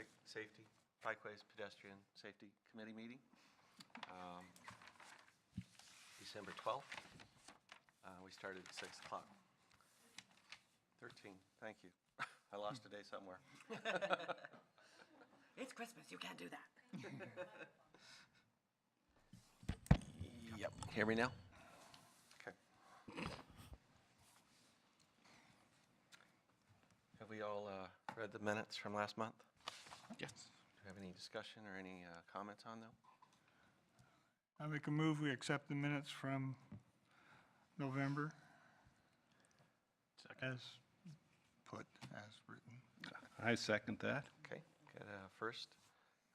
Traffic Safety, Bikeways Pedestrian Safety Committee meeting, December 12th. We started at 6 o'clock. 13, thank you. I lost a day somewhere. It's Christmas, you can't do that. Yep, hear me now? Okay. Have we all read the minutes from last month? Yes. Do you have any discussion or any comments on them? I make a move, we accept the minutes from November as put, as written. I second that. Okay, got a first,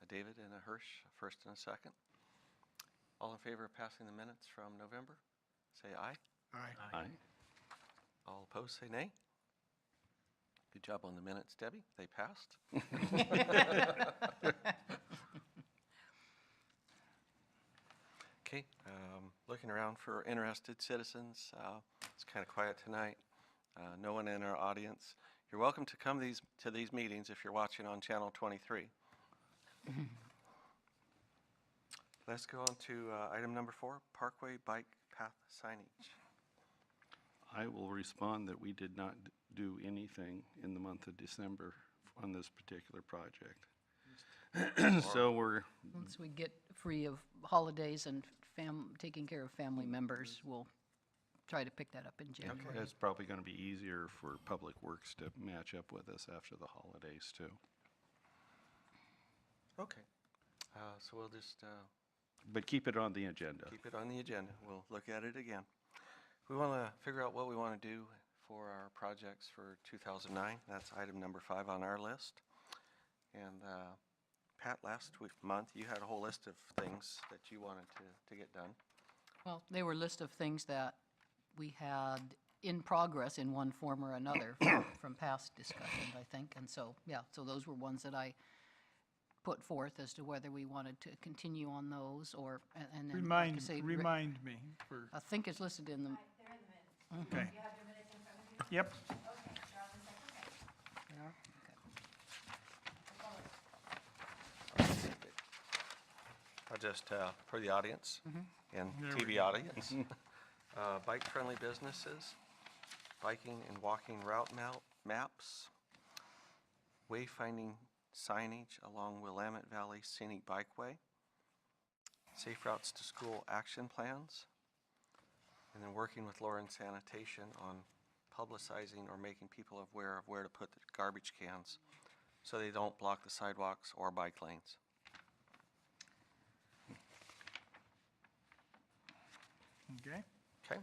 a David and a Hirsch, a first and a second. All in favor of passing the minutes from November, say aye. Aye. Aye. All opposed, say nay. Good job on the minutes, Debbie. They passed. Okay, looking around for interested citizens. It's kind of quiet tonight. No one in our audience. You're welcome to come to these meetings if you're watching on Channel 23. Let's go on to item number 4, Parkway Bike Path Signage. I will respond that we did not do anything in the month of December on this particular project. So we're, Once we get free of holidays and taking care of family members, we'll try to pick that up in January. it's probably going to be easier for Public Works to match up with us after the holidays too. Okay, so we'll just But keep it on the agenda. keep it on the agenda. We'll look at it again. We want to figure out what we want to do for our projects for 2009. That's item number 5 on our list. And Pat, last month, you had a whole list of things that you wanted to get done. Well, they were a list of things that we had in progress in one form or another from past discussions, I think. And so, yeah, so those were ones that I put forth as to whether we wanted to continue on those or, and then, like I say, Remind me for, I think it's listed in the, They're in the minutes. okay. You have your minutes in front of you? Yep, Okay, they're on the second page. yeah, I'll just, for the audience and There we TV audience, bike-friendly businesses, biking and walking route maps, wayfinding signage along Willamette Valley Scenic Bikeway, safe routes to school action plans, and then working with Lauren Sanitation on publicizing or making people aware of where to put the garbage cans so they don't block the sidewalks or bike lanes. okay. Okay,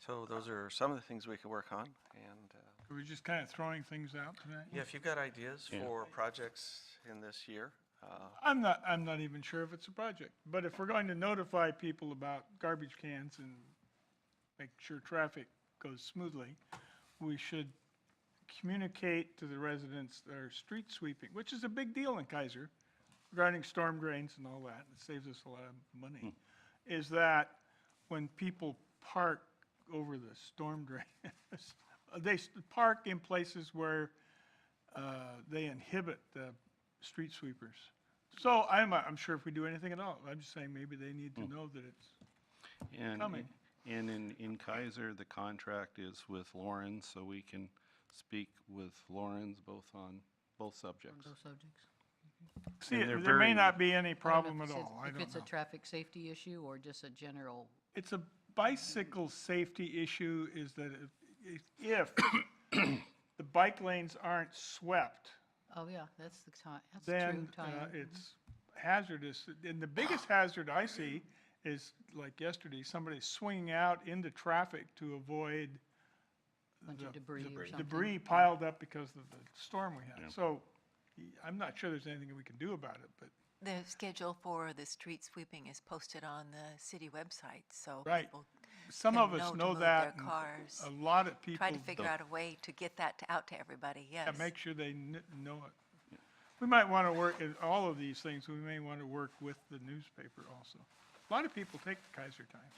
so those are some of the things we could work on, and We're just kind of throwing things out tonight. yeah, if you've got ideas Yeah. for projects in this year, I'm not even sure if it's a project, but if we're going to notify people about garbage cans and make sure traffic goes smoothly, we should communicate to the residents their street sweeping, which is a big deal in Keizer, regarding storm drains and all that. It saves us a lot of money. Is that when people park over the storm drain, they park in places where they inhibit the street sweepers. So I'm sure if we do anything at all, I'm just saying maybe they need to know that it's And, coming. and in Keizer, the contract is with Lauren, so we can speak with Lauren's on both subjects. those subjects. See, and they're there may very- not be any I don't know problem if at it's- all, I If don't it's a know. traffic safety issue or just a general, It's a bicycle safety issue is that if the bike lanes aren't swept, oh, yeah, that's the time, that's then true time. it's hazardous. And the biggest hazard I see is, like yesterday, somebody swinging out into traffic to avoid Bunch of the debris or something. debris piled up because of the storm we Yeah. had. So I'm not sure there's anything we can do about it, but, The schedule for the street sweeping is posted on the city website, so Right. people some can of us to know move that. their and cars. A lot of people. Try to figure out a way to get that out to everybody, yes. Yeah, make sure they know it. We might want to work, in all of these things, we may want to work with the newspaper also. A lot of people take the Keizer Times.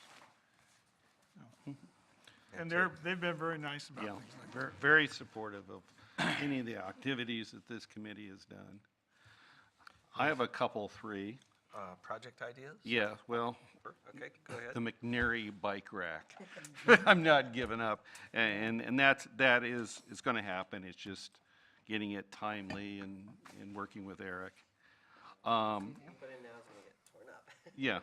And they've been very nice about Yeah, things like that. very supportive of any of the activities that this committee has done. I have a couple, three. Project ideas? Yeah, well, Okay, go ahead. the McNary bike rack. I'm not giving up. And that is, it's gonna happen. It's just getting it timely and working with Eric. Yeah.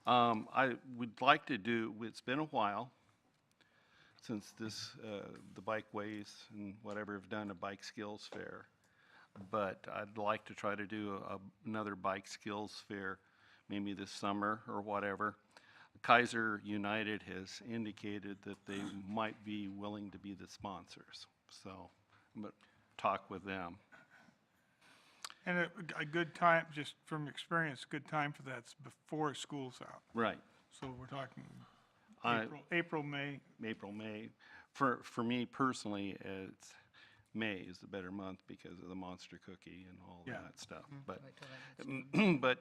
I would like to do, it's been a while since this, the Bikeways and whatever have done a bike skills fair. But I'd like to try to do another bike skills fair, maybe this summer or whatever. Keizer United has indicated that they might be willing to be the sponsors, so I'm gonna talk with them. And a good time, just from experience, a good time for that's before school's out. Right. So we're talking I- April, May. April, May. For me personally, it's May is the better month because of the Monster Cookie and all Yeah. that stuff. But Wait till that gets-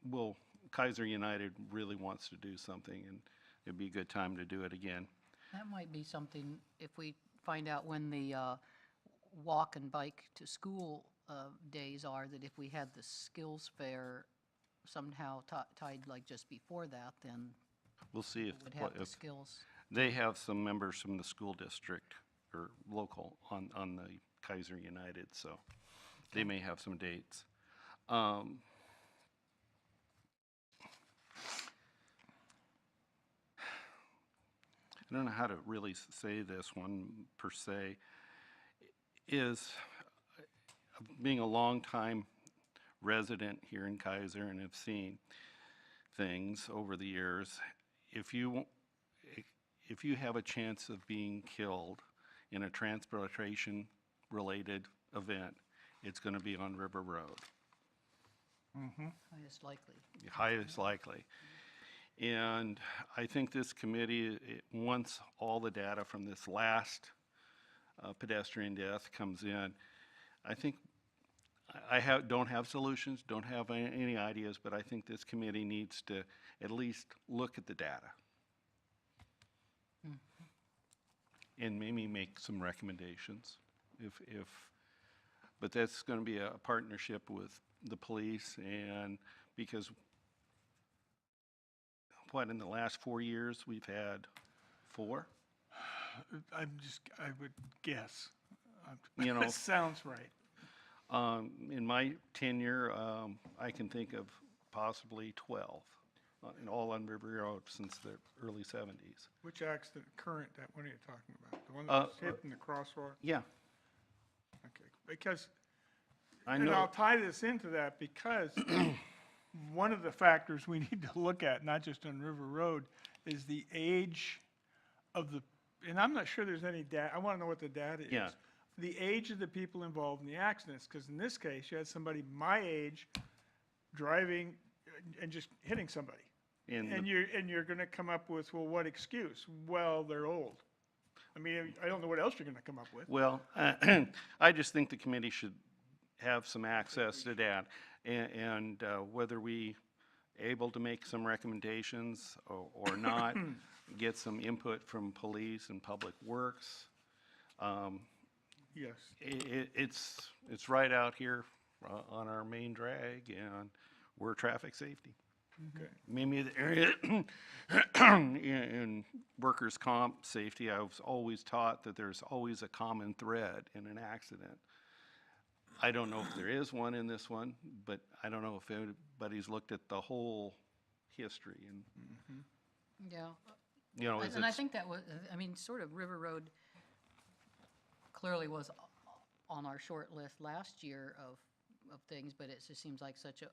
but Keizer United really wants to do something, and it'd be a good time to do it again. That might be something, if we find out when the walk and bike to school days are, that if we had the skills fair somehow tied like just before that, then We'll see we'd have the if skills. they have some members from the school district or local on the Keizer United, so they may have some dates. I don't know how to really say this one per se, is being a longtime resident here in Keizer and have seen things over the years. If you have a chance of being killed in a transportation-related event, it's going to be on River Road, Highest likely. highest likely. And I think this committee, once all the data from this last pedestrian death comes in, I think don't have solutions, don't have any ideas, but I think this committee needs to at least look at the data. And maybe make some recommendations but that's gonna be a partnership with the police, and because in the last 4 years, we've had 4? I would guess. You know, That sounds right. in my tenure, I can think of possibly 12, and all on River Road since the early 70s. Which accident, current, that one are you talking about? The one Uh, that was hit in the crosswalk? Yeah, Okay, because, I and I'll know, tie this into that because one of the factors we need to look at, not just on River Road, is the age of the, and I'm not sure there's any data, I want to know what the data is. Yeah. The age of the people involved in the accidents, because in this case, you had somebody my age driving and just hitting somebody. in And the- you're gonna come up with, well, what excuse? Well, they're old. I mean, I don't know what else you're gonna come up with. well, I just think the committee should have some access to that, and whether we able to make some recommendations or not, get some input from police and public works. Yes. It's right out here on our main drag, and we're traffic safety. Okay. Maybe the area in workers' comp safety, I was always taught that there's always a common thread in an accident. I don't know if there is one in this one, but I don't know if anybody's looked at the whole history and, Yeah. you know, is And I it, think that was, I mean, sort of River Road clearly was on our short list last year of things, but it just seems like such a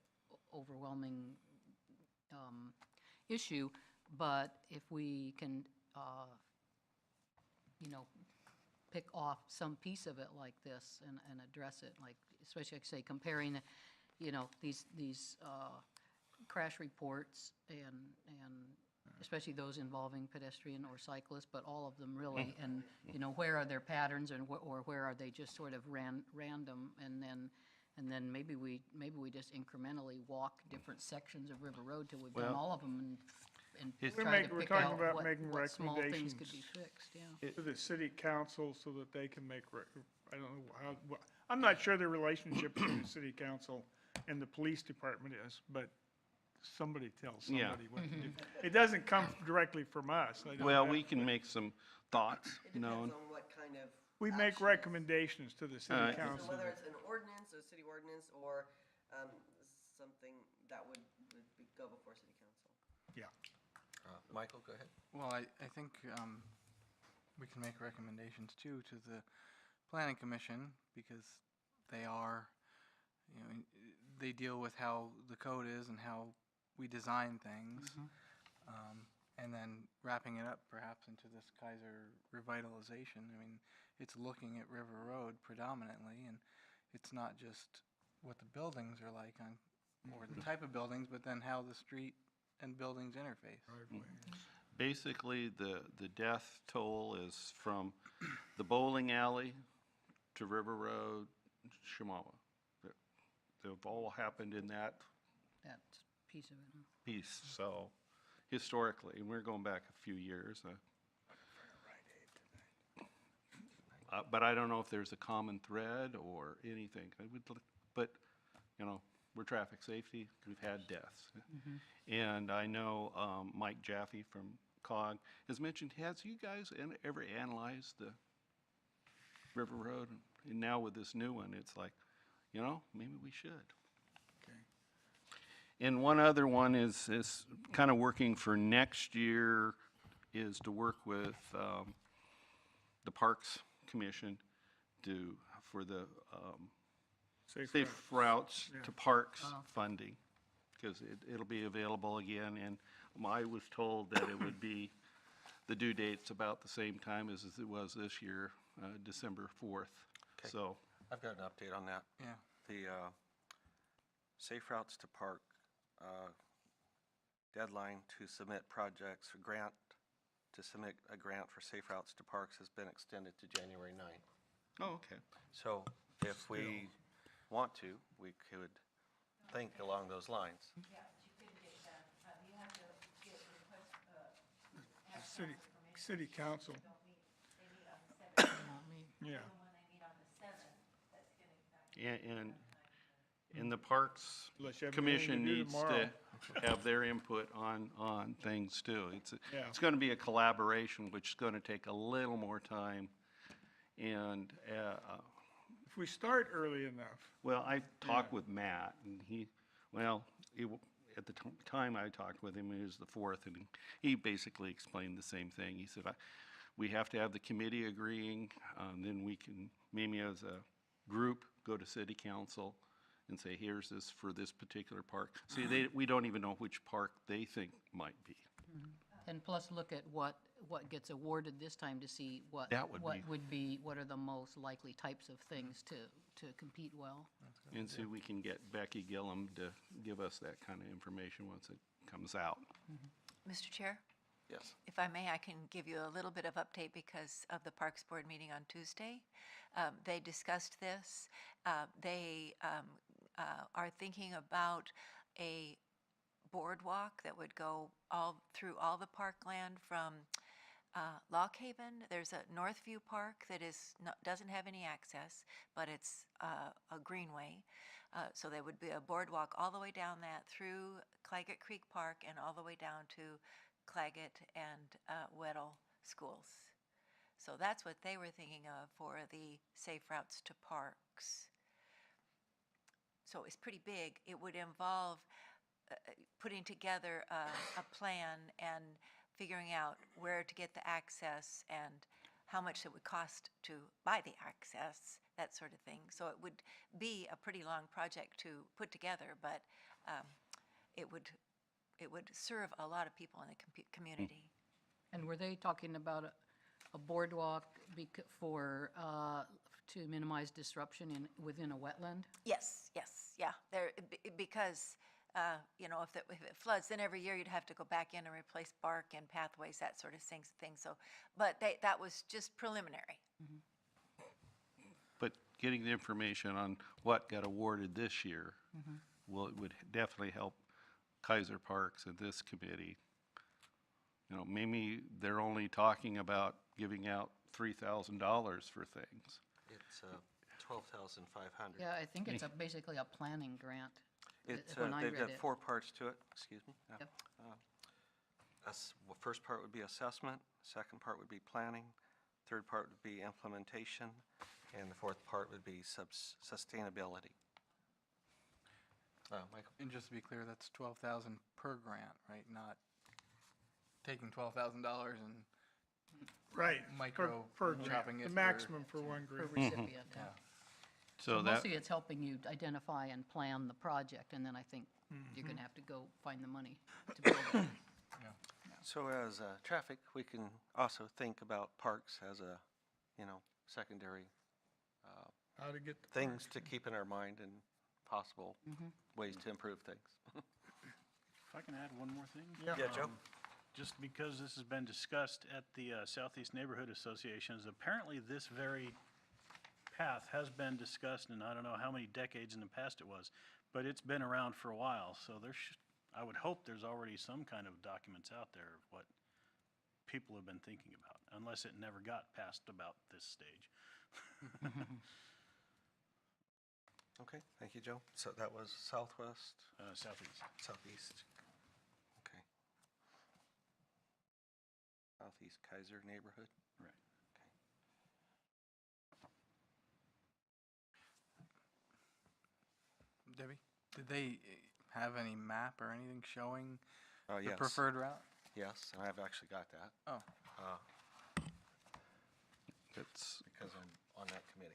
overwhelming issue. But if we can, you know, pick off some piece of it like this and address it, like, especially, like, say, comparing, you know, these crash reports and especially those involving pedestrian or cyclists, but all of them really, and, you know, where are their patterns and or where are they just sort of random, and then maybe we just incrementally walk different sections of River Road till we've done Well, all of them and It's- try to We're pick talking out about what making small things could be recommendations. fixed, yeah. To the city council so that they can make, I don't know how, I'm not sure the relationship between the city council and the police department is, but somebody tells Yeah. somebody what to do. It doesn't come directly from us. I know Well, that, we can but make some thoughts It known. depends on what kind of. We make action. recommendations to the city Alright. So council. whether it's an ordinance, a city ordinance, or, something that would go before city council. Yeah. Michael, go ahead. Well, I think we can make recommendations too to the planning commission because they are, you know, they deal with how the code is and how we design things. And then wrapping it up perhaps into this Keizer revitalization. I mean, it's looking at River Road predominantly, and it's not just what the buildings are like on, or the type of buildings, but then how the street and buildings interface. Basically, the death toll is from the bowling alley to River Road, Shamawa. They've all happened in that That piece of it, huh? piece, so historically, and we're going back a few years. But I don't know if there's a common thread or anything. But, you know, we're traffic safety, we've had deaths. And I know Mike Jaffe from COG has mentioned, has you guys ever analyzed the River Road? And now with this new one, it's like, you know, maybe we should. And one other one is kind of working for next year, is to work with the Parks Commission for the Safe Routes to Parks funding, because it'll be available again, and I was told that it would be, the due date's about the same time as it was this year, December 4th. Okay. So, I've got an update on that. Yeah. The Safe Routes to Park deadline to submit projects for grant, to submit a grant for Safe Routes to Parks has been extended to January 9th. oh, okay. So if we want to, we could think along those lines. Yeah, but you couldn't get that, you have to get request, have City council, don't meet, they meet on the 7th. Not me. yeah. Even when they meet on the 7th, that's gonna, And the Parks Unless you have anything to Commission do needs tomorrow. to have their input on things too. Yeah. It's gonna be a collaboration, which is gonna take a little more time. And, If we start early enough, well, I talked with Matt, and at the time I talked with him, it was the 4th, and he basically explained the same thing. He said, we have to have the committee agreeing, then we can, maybe as a group, go to city council and say, here's this for this particular park. See, we don't even know which park they think might be. And plus look at what gets awarded this time to see what That would what are the most likely types of things to compete well. And see, we can get Becky Gillum to give us that kind of information once it comes out. Mr. Chair, Yes. if I may, I can give you a little bit of update because of the Parks Board meeting on Tuesday. They discussed this. They are thinking about a boardwalk that would go through all the parkland from Lock Haven. There's a Northview Park that doesn't have any access, but it's a greenway. So there would be a boardwalk all the way down that through Claggett Creek Park and all the way down to Claggett and Weddell schools. So that's what they were thinking of for the Safe Routes to Parks. So it's pretty big. It would involve putting together a plan and figuring out where to get the access and how much it would cost to buy the access, that sort of thing. So it would be a pretty long project to put together, but it would serve a lot of people in the community. And were they talking about a boardwalk to minimize disruption within a wetland? Yes, yeah. Because you know, if it floods, then every year you'd have to go back in and replace bark and pathways, that sort of thing. So, but that was just preliminary. But getting the information on what got awarded this year would definitely help Keizer Parks and this committee. You know, maybe they're only talking about giving out $3,000 for things. It's 12,500. Yeah, I think it's basically a planning grant. It's, when I they've read got it. 4 parts to it, excuse me. Yeah. Yep. Well, first part would be assessment, second part would be planning, third part would be implementation, and the fourth part would be sustainability. Michael? And just to be clear, that's 12,000 per grant, right? Not taking $12,000 and Right. micro Per grant, chopping the it for- maximum for one Per grant. recipient, yeah. So that, Mostly it's helping you identify and plan the project, and then I think you're gonna have to go find the money to build it. So as traffic, we can also think about parks as a, secondary How to get the things to keep in our mind and possible ways to improve things. If I can add one more thing? Yeah. Yeah, Joe? Just because this has been discussed at the Southeast Neighborhood Associations, apparently this very path has been discussed, and I don't know how many decades in the past it was, but it's been around for a while, so I would hope there's already some kind of documents out there of what people have been thinking about, unless it never got past about this stage. Okay, thank you, Joe. So that was southwest, Southeast. southeast. Okay. Southeast Keizer neighborhood. Right. Debbie, did they have any map or anything showing the Yes. preferred route? Yes, and I've actually got that Oh, it's, because I'm on that committee.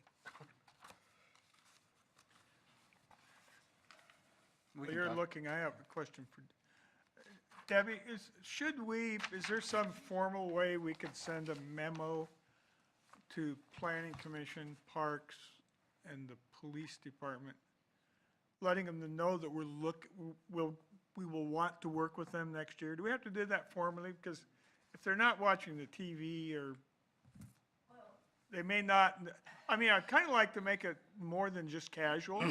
we While can you're talk- looking, I have a question for Debbie. Is there some formal way we could send a memo to Planning Commission, Parks, and the Police Department, letting them know that we will want to work with them next year? Do we have to do that formally? Because if they're not watching the TV or they may not, I'd kind of like to make it more than just casual.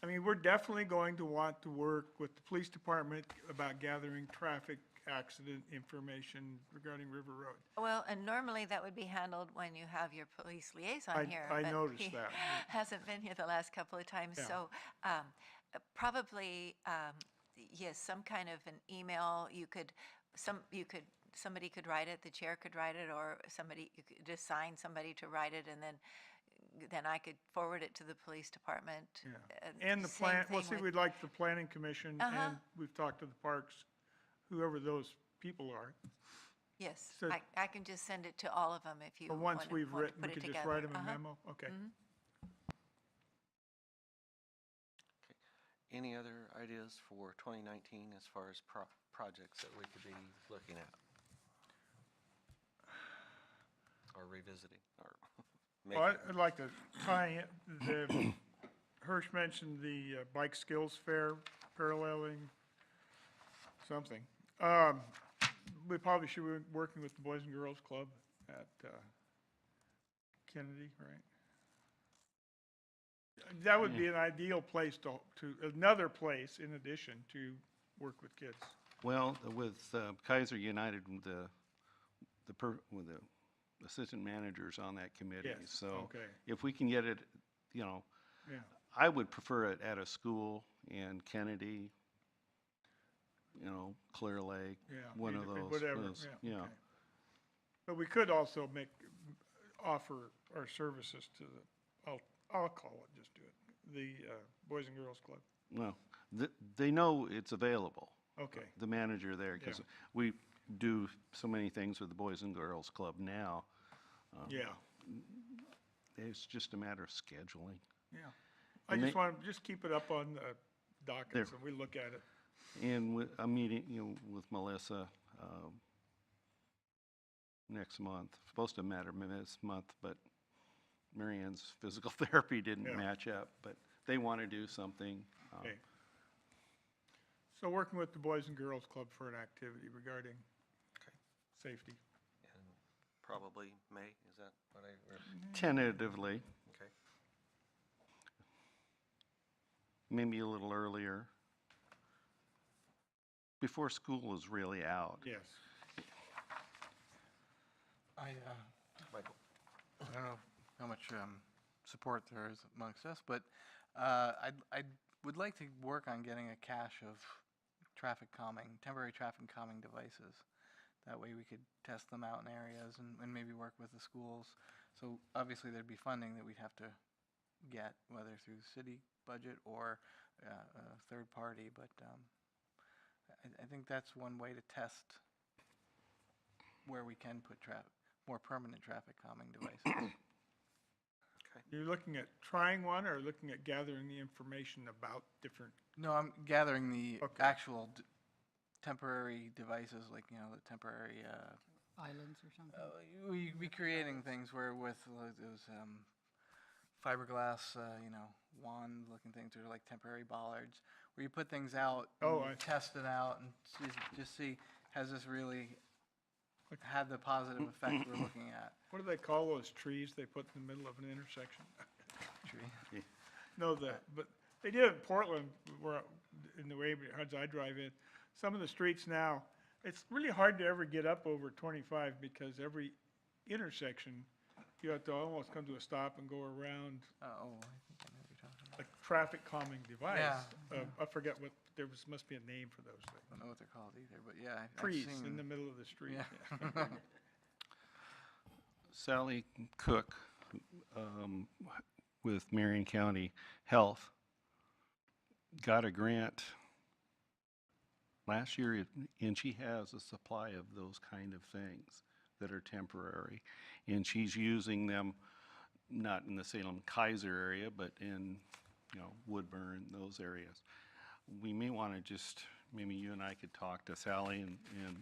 We're definitely going to want to work with the police department about gathering traffic accident information regarding River Road. Well, and normally that would be handled when you have your police liaison here. I but noticed he that. Hasn't been here the last couple of times, Yeah. so probably, yes, some kind of an email, somebody could write it, the chair could write it, or you could assign somebody to write it, and then I could forward it to the police department. And the Same plan, well, thing see, with- we'd like the planning commission, and we've talked to the parks, whoever those people are. Yes, So- I can just send it to all of them if you But want once to we've put written, we it could just together. write them a Uh-huh. memo? Okay. Any other ideas for 2019 as far as projects that we could be looking at? Or revisiting, or Well, making? I'd like to tie in, Hirsch mentioned the bike skills fair paralleling something. We probably should be working with the Boys and Girls Club at Kennedy, right? That would be an ideal place to, another place in addition to work with kids. well, with Keizer United, with with the assistant managers on that committee. Yes, So okay. if we can get it, Yeah. I would prefer it at a school in Kennedy, Clear Lake, Yeah, one of those. whatever, yeah, okay. But we could also offer our services to I'll call it, just do it, the Boys and Girls Club. Well, they know it's available, Okay, the manager there, because Yeah. we do so many things with the Boys and Girls Club now. yeah, It's just a matter of scheduling. yeah. I And just they- want to keep it up on the dockets and we look at it. And with a meeting, with Melissa next month, supposed to matter this month, but Marianne's physical therapy didn't Yeah. match up, but they want to do something. Okay. So working with the Boys and Girls Club for an activity regarding Okay. safety. And probably May, is that what Tentatively, okay. maybe a little earlier, before school is really out. Yes. I Michael? don't know how much support there is amongst us, but I'd would like to work on getting a cache of temporary traffic calming devices. That way we could test them out in areas and maybe work with the schools. So obviously there'd be funding that we'd have to get, whether through the city budget or a third party, but I think that's one way to test where we can put more permanent traffic calming devices. You're looking at trying one or looking at gathering the information about different, No, I'm gathering the Okay. actual temporary devices, like, the temporary, Islands or something? we be creating things where with those fiberglass, wand-looking things, or like temporary bollards, where you put things out, and Oh, you I- test it out, and just see, has this really had the positive effect we're looking at? what do they call those trees they put in the middle of an intersection? Tree. No, but they did it in Portland, where, in the neighborhoods I drive in. Some of the streets now, it's really hard to ever get up over 25 because every intersection, you have to almost come to a stop and go around I think I know what you're talking about. a traffic calming device. Yeah. I forget what, must be a name for those things. I don't know what they're called either, but yeah. I've Trees seen in the them. middle of the street. Yeah. Sally Cook, with Marion County Health, got a grant last year, and she has a supply of those kind of things that are temporary. And she's using them, not in the Salem Keizer area, but in, Woodburn, those areas. We may want to just, maybe you and I could talk to Sally and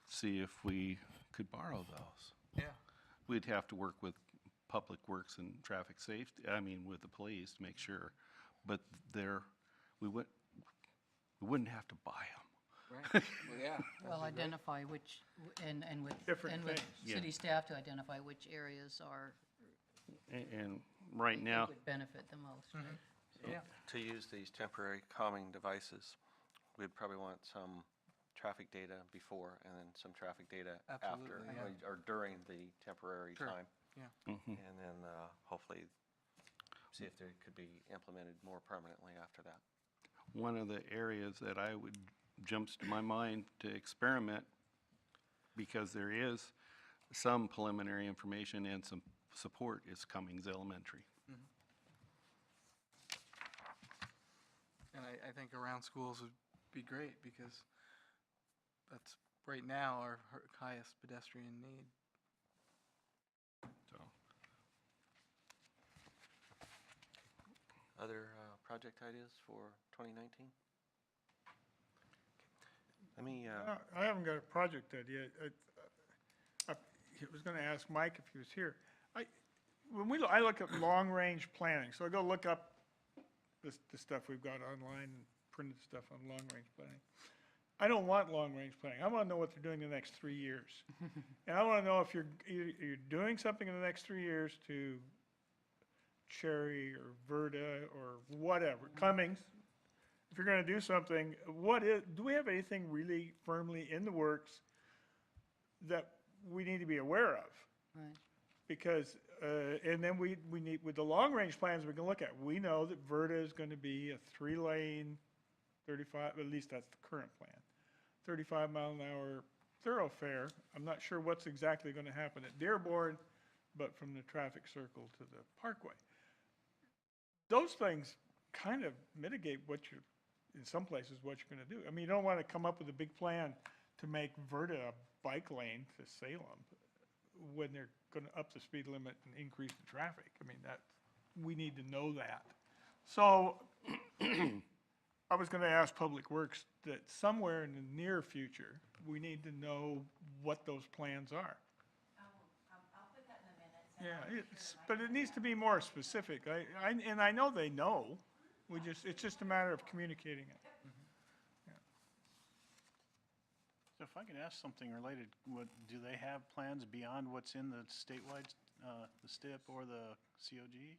see if we could borrow those. Yeah. We'd have to work with Public Works and Traffic Safety, with the police to make sure. But we wouldn't have to buy them. Right, well, yeah. Well, identify which, and with, Different and with things. city staff to identify which areas are, And right think now, would benefit the most, right? Yeah. To use these temporary calming devices, we'd probably want some traffic data before and then some traffic data after, Absolutely, yeah. or during the temporary Sure. time. Yeah. And then hopefully see if they could be implemented more permanently after that. one of the areas that jumps to my mind to experiment, because there is some preliminary information and some support, is Cummings Elementary. And I think around schools would be great because that's right now our highest pedestrian need. So, Other project ideas for 2019? Let me, I haven't got a project idea. I was gonna ask Mike if he was here. I look at long-range planning, so I go look up the stuff we've got online and printed stuff on long-range planning. I don't want long-range planning. I wanna know what they're doing in the next 3 years. And I wanna know if you're doing something in the next 3 years to Cherry or Verda or whatever, Cummings. If you're gonna do something, do we have anything really firmly in the works that we need to be aware of? Right. Because, and then we need, with the long-range plans we can look at, we know that Verda is gonna be a 3-lane, 35, at least that's the current plan, 35-mile-an-hour thoroughfare. I'm not sure what's exactly gonna happen at Dearborn, but from the traffic circle to the Parkway. Those things kind of mitigate in some places, what you're gonna do. I mean, you don't wanna come up with a big plan to make Verda a bike lane to Salem when they're gonna up the speed limit and increase the traffic. I mean, we need to know that. So, I was gonna ask Public Works that somewhere in the near future, we need to know what those plans are. I'll put that in the minutes. Yeah, but it needs to be more specific. And I know they know. It's just a matter of communicating it. So if I could ask something related, do they have plans beyond what's in the statewide, the STIP or the COG?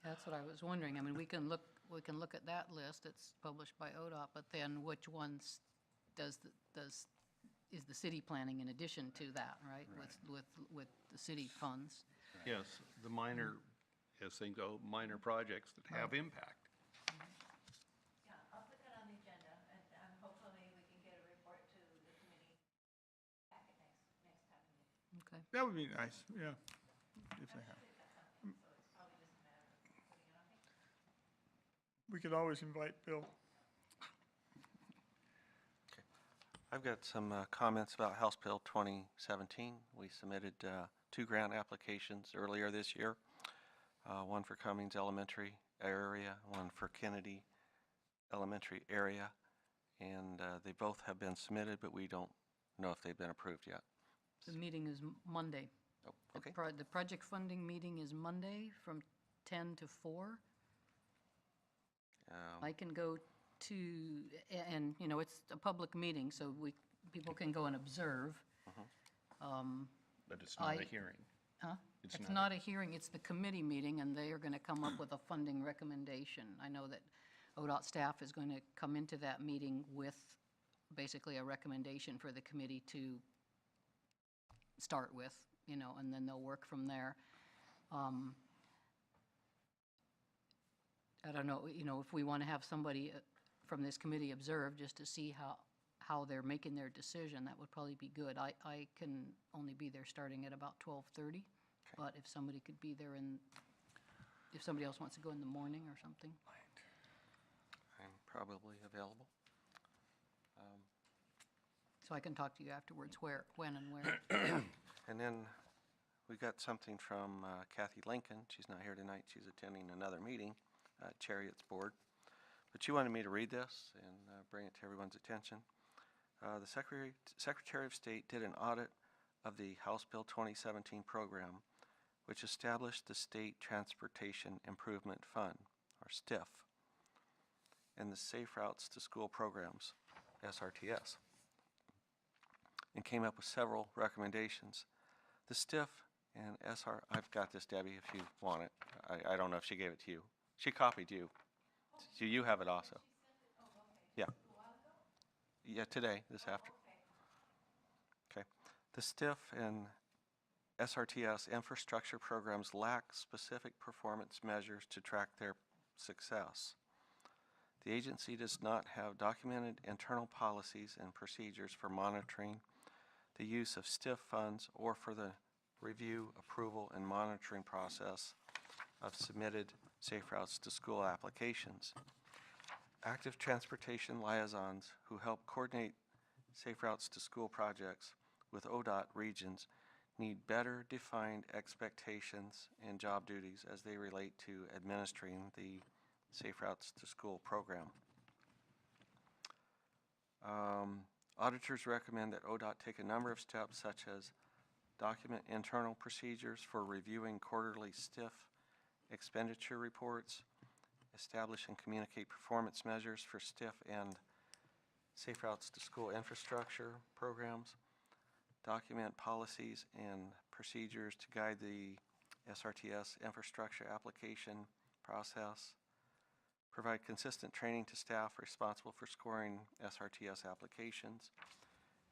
That's what I was wondering. I mean, we can look at that list. It's published by ODOT, but then which ones is the city planning in addition to that, right? With the city funds. yes, the minor, as they go, minor projects that have impact. Okay. That would be nice, yeah, if they have. We could always invite Bill. I've got some comments about House Bill 2017. We submitted 2 grant applications earlier this year, one for Cummings Elementary area, one for Kennedy Elementary area, and they both have been submitted, but we don't know if they've been approved yet. The meeting is Monday. Oh, okay. The project funding meeting is Monday from 10 to 4. I can go to, and, you know, it's a public meeting, so people can go and observe. But it's not a I- hearing. Huh? It's It's not a- not a hearing, it's the committee meeting, and they are going to come up with a funding recommendation. I know that ODOT staff is going to come into that meeting with basically a recommendation for the committee to start with, you know, and then they'll work from there. I don't know, you know, if we want to have somebody from this committee observe, just to see how they're making their decision, that would probably be good. I can only be there starting at about 12:30, but if somebody could be there if somebody else wants to go in the morning or something. I'm probably available. So I can talk to you afterwards, when and where. And then we got something from Kathy Lincoln. She's not here tonight. She's attending another meeting, Chariot's Board. But she wanted me to read this and bring it to everyone's attention. The Secretary of State did an audit of the House Bill 2017 program, which established the State Transportation Improvement Fund, or STIF, and the Safe Routes to School Programs, SRTS, and came up with several recommendations. The STIF and I've got this, Debbie, if you want it. I don't know if she gave it to you. She copied you. So you have it also. Yeah. Yeah, today, this after. Okay. The STIF and SRTS infrastructure programs lack specific performance measures to track their success. The agency does not have documented internal policies and procedures for monitoring the use of STIF funds or for the review, approval, and monitoring process of submitted Safe Routes to School applications. Active transportation liaisons who help coordinate Safe Routes to School projects with ODOT regions need better defined expectations and job duties as they relate to administering the Safe Routes to School program. Auditors recommend that ODOT take a number of steps, such as document internal procedures for reviewing quarterly STIF expenditure reports, establish and communicate performance measures for STIF and Safe Routes to School infrastructure programs, document policies and procedures to guide the SRTS infrastructure application process, provide consistent training to staff responsible for scoring SRTS applications,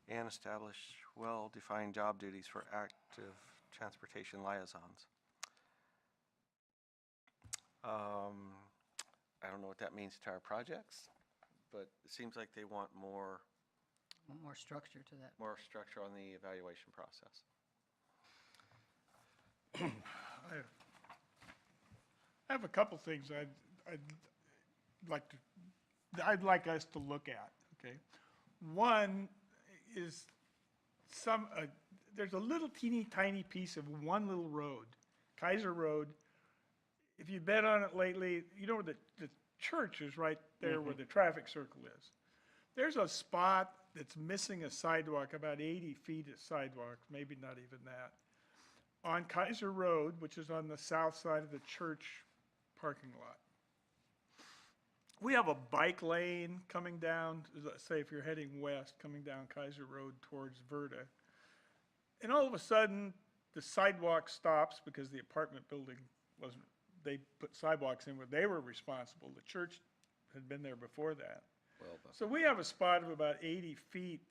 and establish well-defined job duties for active transportation liaisons. I don't know what that means to our projects, but it seems like they want more Structure to that. structure on the evaluation process. I have a couple things I'd like us to look at, okay? One is there's a little teeny tiny piece of one little road, Keizer Road. If you've been on it lately, you know where the church is right there where the traffic circle is. There's a spot that's missing a sidewalk, about 80 feet of sidewalk, maybe not even that, on Keizer Road, which is on the south side of the church parking lot. We have a bike lane coming down, let's say if you're heading west, coming down Keizer Road towards Verda. And all of a sudden, the sidewalk stops because the apartment building they put sidewalks in where they were responsible. The church had been there before that. So we have a spot of about 80 feet.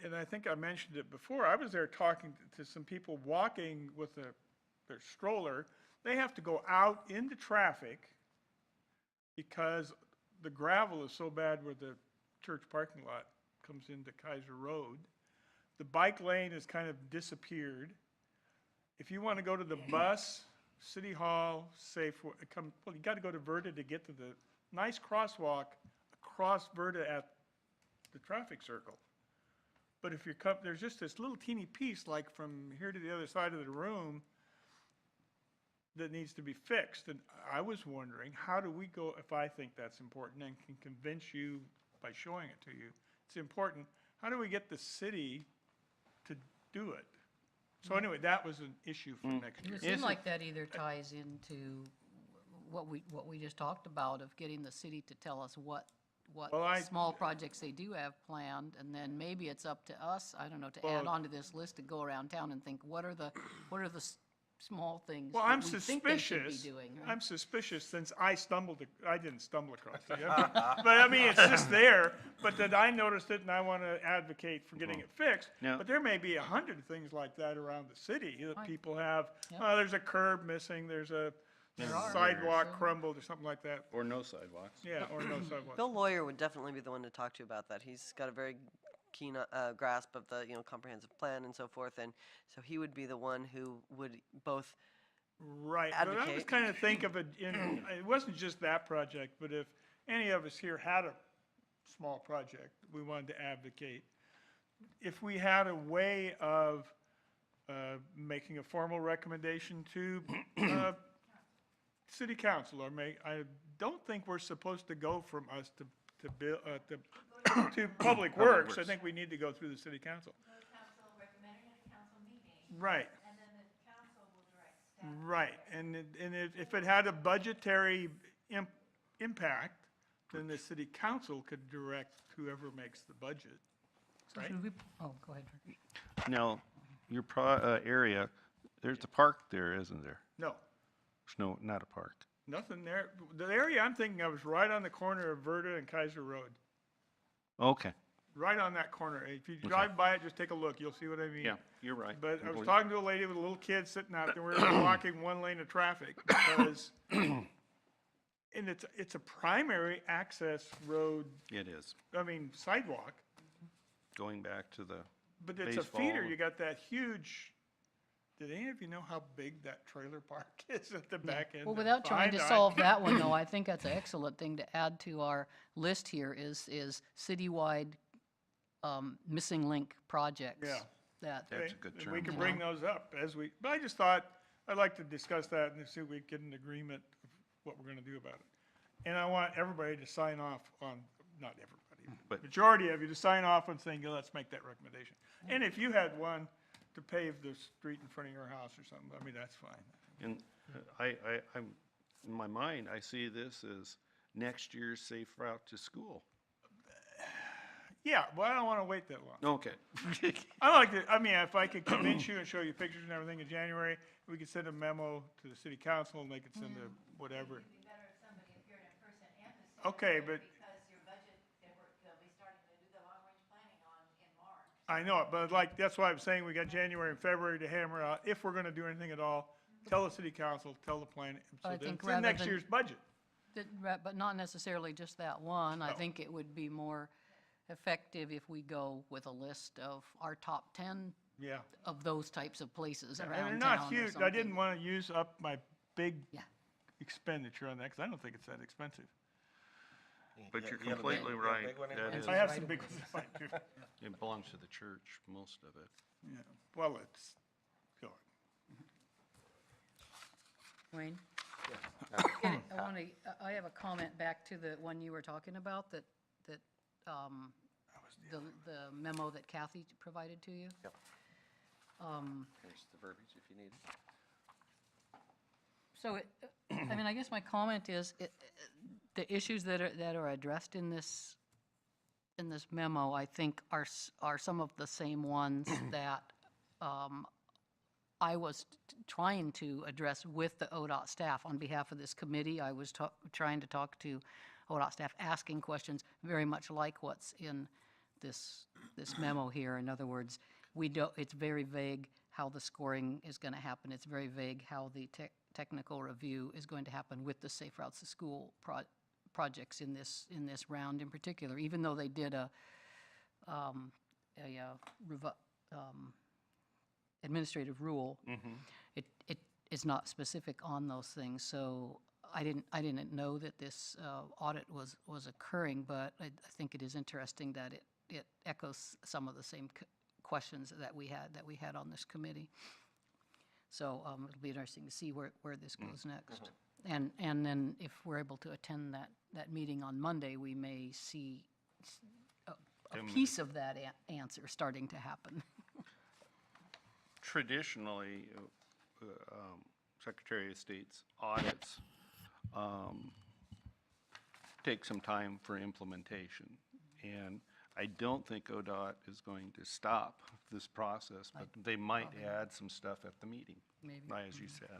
And I think I mentioned it before. I was there talking to some people walking with their stroller. They have to go out into traffic because the gravel is so bad where the church parking lot comes into Keizer Road The bike lane has kind of disappeared. If you want to go to the bus, City Hall, Safeway, well, you got to go to Verda to get to the nice crosswalk across Verda at the traffic circle. But if you're, there's just this little teeny piece, like from here to the other side of the room, that needs to be fixed. And I was wondering, how do we go, if I think that's important and can convince you by showing it to you, it's important, how do we get the city to do it? So anyway, that was an issue for next It year. would seem like that either ties into what we just talked about, of getting the city to tell us what Well, small projects they do have planned, and then maybe it's up to us, I don't know, to add Well- on to this list, to go around town and think, what are the small things Well, that I'm we think they should be suspicious, doing? right? I'm suspicious since I didn't stumble across it. But I mean, it's just there, but that I noticed it and I want to advocate for getting it fixed. Now- But there may be 100 things like that around the city that Right. people have. Yep. There's a curb missing, there's a There are. sidewalk Sure. crumbled or something like that. Or no sidewalks. Yeah, or no sidewalk. Bill Lawyer would definitely be the one to talk to about that. He's got a very keen grasp of the comprehensive plan and so forth, and so he would be the one who would both. Right, but I was Advocate. kind of think of it it wasn't just that project, but if any of us here had a small project we wanted to advocate, if we had a way of making a formal recommendation to city council, or I don't think we're supposed to go from us to Public Works. I Works. think we need to go through the city council. The council recommended at a council meeting, Right. and then the council will direct staff. Right, and if it had a budgetary impact, then the city council could direct whoever makes the budget, So right? should we, oh, go ahead. Rick. Now, your area, there's a park there, isn't there? No, There's no, not a park. nothing there. The area I'm thinking of is right on the corner of Verda and Keizer Road, Okay, right on that corner. If you drive by it, just take a look, you'll see what I mean. yeah, you're right. But I was Complete- talking to a lady with a little kid sitting out there, we were blocking one lane of traffic because, and it's a primary access road, It is, I mean sidewalk. going back to the, But it's a feeder, baseball. you got that huge, did any of you know how big that trailer park is at the back end? Well, of without trying to Fine, solve that one, though, I think that's an excellent thing to add to our list here, is citywide missing link projects. Yeah. That, That's a okay, good and we term. can bring those up but I just thought, I'd like to discuss that and see if we get an agreement of what we're gonna do about it. And I want everybody to sign off on, not everybody, But- majority of you to sign off on saying, yeah, let's make that recommendation. And if you had one to pave the street in front of your house or something, I mean, that's fine. and I'm, in my mind, I see this as next year's safe route to school. Yeah, well, I don't wanna wait that long. Okay. I like to, I mean, if I could convince you and show you pictures and everything in January, we could send a memo to the city council and they could send a whatever. It'd be better if somebody appeared in person and the city. Okay, clerk, but- Because your budget, they'll be starting to do the long-range planning in March. I know it, but like, that's why I'm saying we got January and February to hammer out, if we're gonna do anything at all, tell the city council, tell the plan, so I that think it's in rather next than- year's budget. but not necessarily just that one. I No. think it would be more effective if we go with a list of our top 10 Yeah. of those types of places And around they're town not or huge, I something. didn't wanna use up my big Yeah. expenditure on that, cause I don't think it's that expensive. But You you're got a big- completely you got a right. big one in That mind? is, I have right some of big ways. ones in mind, too. it belongs to the church, most of it. Yeah, well, it's, go on. Wayne? Yeah. I want to, I have a comment back to the one you were talking about, that, the memo that Kathy provided to you. Yep. Here's the verbiage if you need it. So, I mean, I guess my comment is, the issues that are addressed in this memo, I think are some of the same ones that I was trying to address with the ODOT staff on behalf of this committee. I was trying to talk to ODOT staff, asking questions very much like what's in this memo here. In other words, it's very vague how the scoring is going to happen. It's very vague how the technical review is going to happen with the Safe Routes to School projects in this round in particular, even though they did a administrative rule, it is not specific on those things. So I didn't know that this audit was occurring, but I think it is interesting that it echoes some of the same questions that we had on this committee. So it'll be interesting to see where this goes next. And then if we're able to attend that meeting on Monday, we may see a piece of that answer starting to happen. Traditionally, Secretary of State's audits take some time for implementation. And I don't think ODOT is going to stop this process, but they might add some stuff at the meeting, Maybe. as you said.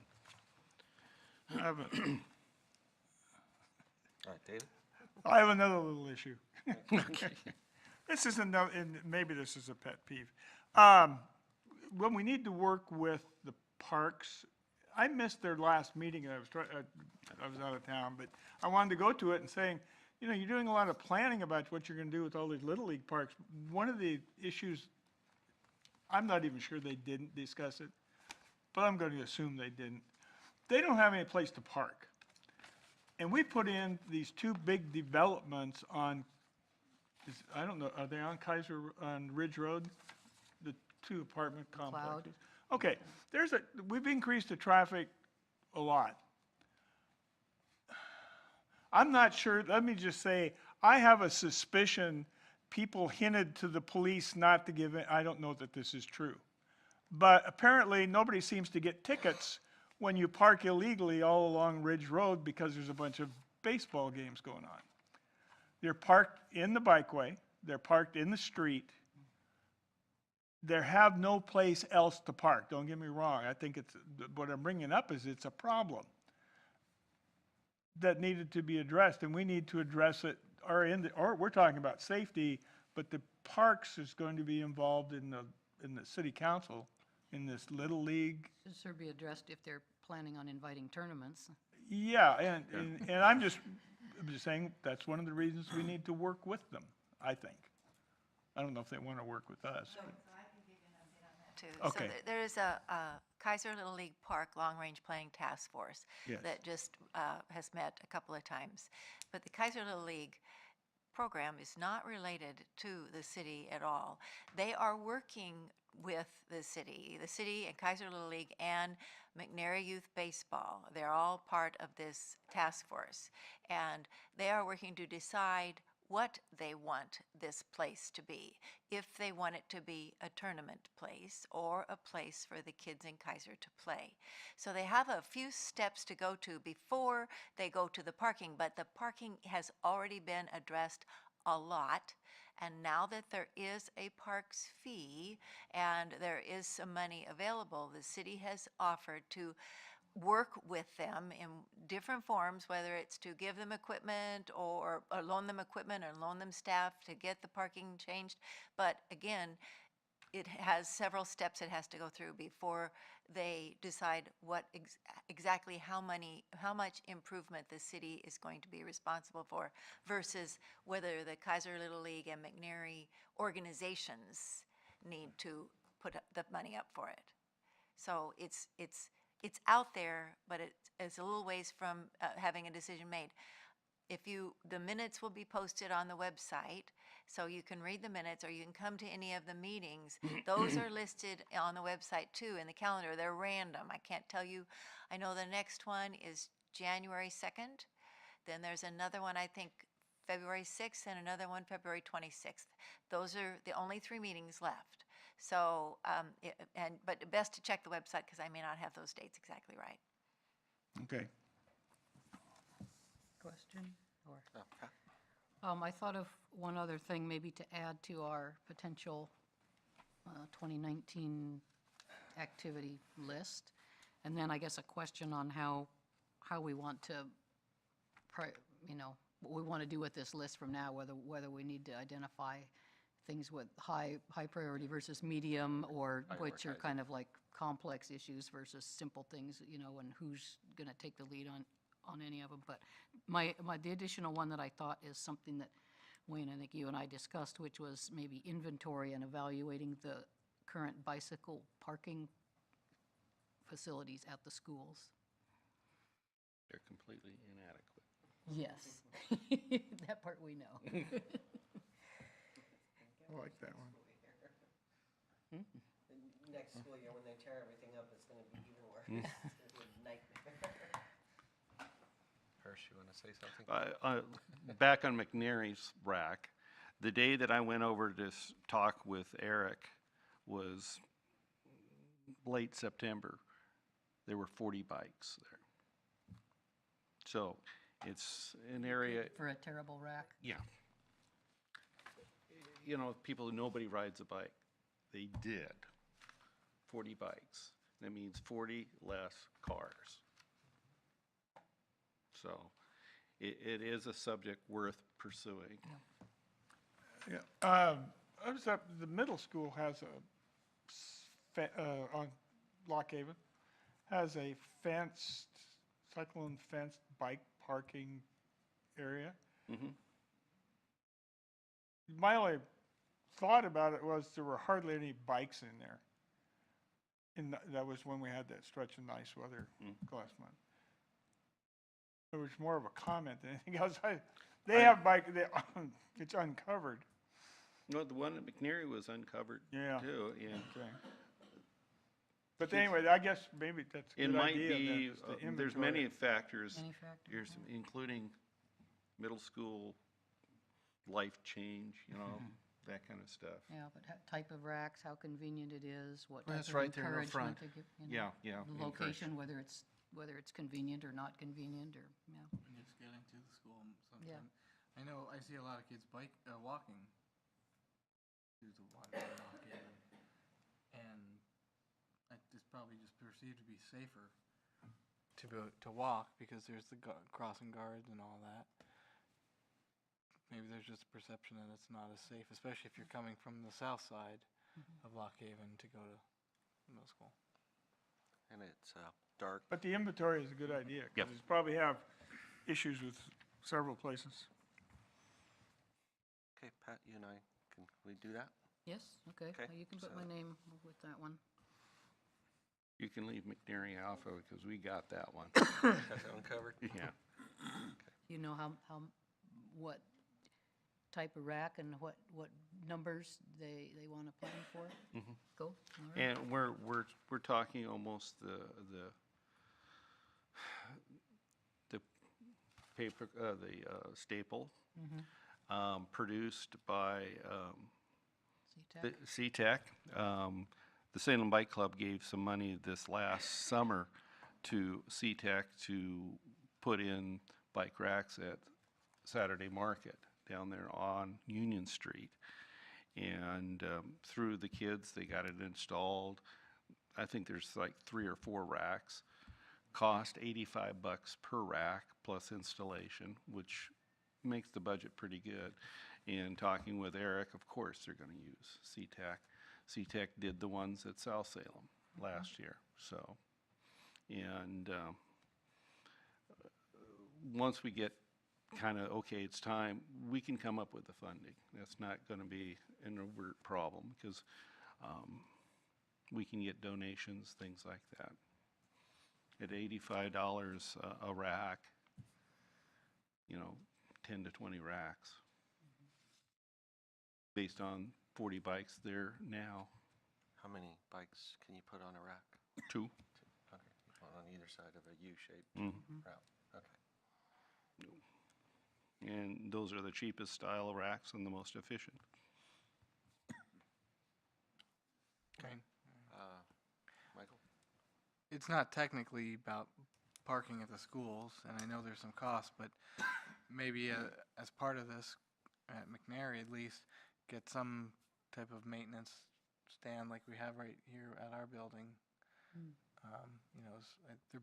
I have a- All right, David? I have another little issue. This isn't, and maybe this is a pet peeve. When we need to work with the parks, I missed their last meeting, and I was out of town, but I wanted to go to it and saying, you know, you're doing a lot of planning about what you're gonna do with all these Little League parks. One of the issues, I'm not even sure they didn't discuss it, but I'm gonna assume they didn't. They don't have any place to park. And we put in these two big developments on, I don't know, are they on Keizer, on Ridge Road? The two apartment complexes? Okay, we've increased the traffic a lot. I'm not sure, let me just say, I have a suspicion people hinted to the police not to give it, I don't know that this is true. But apparently, nobody seems to get tickets when you park illegally all along Ridge Road because there's a bunch of baseball games going on. They're parked in the bikeway, they're parked in the street. They have no place else to park, don't get me wrong. I think what I'm bringing up is it's a problem that needed to be addressed, and we need to address it, or we're talking about safety, but the parks is going to be involved in the city council, in this Little League. Should sort of be addressed if they're planning on inviting tournaments. Yeah, and I'm just saying, that's one of the reasons we need to work with them, I think. I don't know if they want to work with us. but- Too. Okay. So there is a Keizer Little League Park Long Range Planning Task Force Yes. that just has met a couple of times. But the Keizer Little League program is not related to the city at all. They are working with the city and Keizer Little League and McNary Youth Baseball. They're all part of this task force. And they are working to decide what they want this place to be, if they want it to be a tournament place or a place for the kids in Keizer to play. So they have a few steps to go to before they go to the parking, but the parking has already been addressed a lot. And now that there is a parks fee and there is some money available, the city has offered to work with them in different forms, whether it's to give them equipment or loan them equipment or loan them staff to get the parking changed. But again, it has several steps it has to go through before they decide what exactly how much improvement the city is going to be responsible for versus whether the Keizer Little League and McNary organizations need to put the money up for it. So it's out there, but it's a little ways from having a decision made. The minutes will be posted on the website, so you can read the minutes or you can come to any of the meetings. Those are listed on the website too in the calendar. They're random. I can't tell you. I know the next one is January 2nd. Then there's another one, I think, February 6th and another one February 26th. Those are the only 3 meetings left. So, but best to check the website because I may not have those dates exactly right. Okay. Question? Or, Okay. I thought of one other thing maybe to add to our potential 2019 activity list. And then I guess a question on how we want to, what we want to do with this list from now, whether we need to identify things with high priority versus medium, or which are kind of like complex issues versus simple things, and who's going to take the lead on any of them. But the additional one that I thought is something that, Wayne, I think you and I discussed, which was maybe inventory and evaluating the current bicycle parking facilities at the schools. They're completely inadequate. Yes, that part we know. I like that one. Next school year, when they tear everything up, it's gonna be even worse. It's gonna be a nightmare. Hirsch, you want to say something? Back on McNary's rack, the day that I went over to talk with Eric was late September. There were 40 bikes there. So it's an area, For a terrible rack. yeah. You know, people, nobody rides a bike. They did. 40 bikes. That means 40 less cars. So it is a subject worth pursuing. Yeah, I was up, the middle school has on Lock Haven, has a fenced, cyclone fenced bike parking area. Mhm. My only thought about it was there were hardly any bikes in there. And that was when we had that stretch of nice weather last month. It was more of a comment than anything else. They have it's uncovered. No, the one at McNary was uncovered Yeah. too, and Okay. But anyway, I guess maybe that's a it good might idea. be, then, is to there's inventory many it. factors, Any factor? here's, including middle school life change, you know, that kind of stuff. Yeah, but type of racks, how convenient it is, what Well, type that's of right there in the encouragement front. to give, you know. Yeah, The location, whether it's convenient or not convenient, or, yeah. And just getting to the school sometimes. I know, I see a lot of kids walking to the water Lock Haven. And it's probably just perceived to be safer to walk because there's the crossing guards and all that. Maybe there's just a perception that it's not as safe, especially if you're coming from the south side of Lock Haven to go to middle school. And it's dark. But the inventory is a good idea. Yep. Because you probably have issues with several places. Okay, Pat, you and I, can we do that? Yes, okay, Okay, you can put so- my name with that one. You can leave McNary Alpha because we got that one. Got that one covered? Yeah. You know what type of rack and what numbers they want to plan for? Go, all right. And we're talking almost the paper, the staple, produced by SeaTac? SeaTac. The Salem Bike Club gave some money this last summer to SeaTac to put in bike racks at Saturday Market down there on Union Street. And through the kids, they got it installed. I think there's like 3 or 4 racks. Cost $85 per rack plus installation, which makes the budget pretty good. And talking with Eric, of course, they're going to use SeaTac. SeaTac did the ones at South Salem last year, so. And once we get kind of, okay, it's time, we can come up with the funding. That's not going to be an overt problem because we can get donations, things like that. At $85 a rack, you know, 10 to 20 racks. Based on 40 bikes there now. How many bikes can you put on a rack? 2. Okay, one on either side of a U-shaped route, okay. And those are the cheapest style of racks and the most efficient. Okay. Michael? It's not technically about parking at the schools, and I know there's some costs, but maybe as part of this, at McNary at least, get some type of maintenance stand like we have right here at our building. You know, they're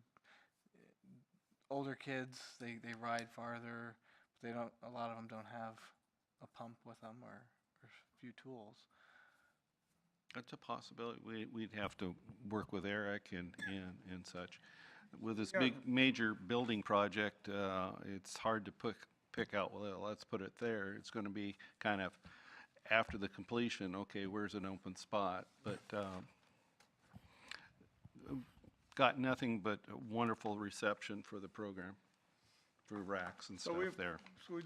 older kids, they ride farther, but they don't. A lot of them don't have a pump with them or a few tools. That's a possibility. We'd have to work with Eric and such. With this big major building project, it's hard to pick out, well, let's put it there. It's going to be kind of after the completion, okay, where's an open spot? But got nothing but a wonderful reception for the program, for racks and stuff there. So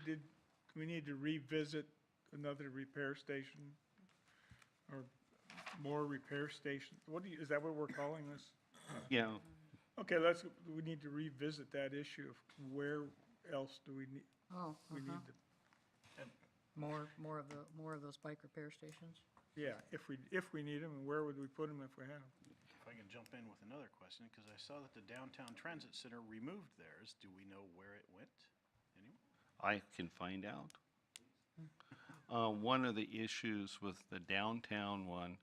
we need to revisit another repair station? Or more repair station? Is that what we're calling this? Yeah, Okay, we need to revisit that issue of where else do we need, Oh, we need to, more of those bike repair stations? yeah, if we need them, and where would we put them if we had them? If I can jump in with another question, because I saw that the downtown transit center removed theirs. Do we know where it went? Anyone? I can find out. One of the issues with the downtown one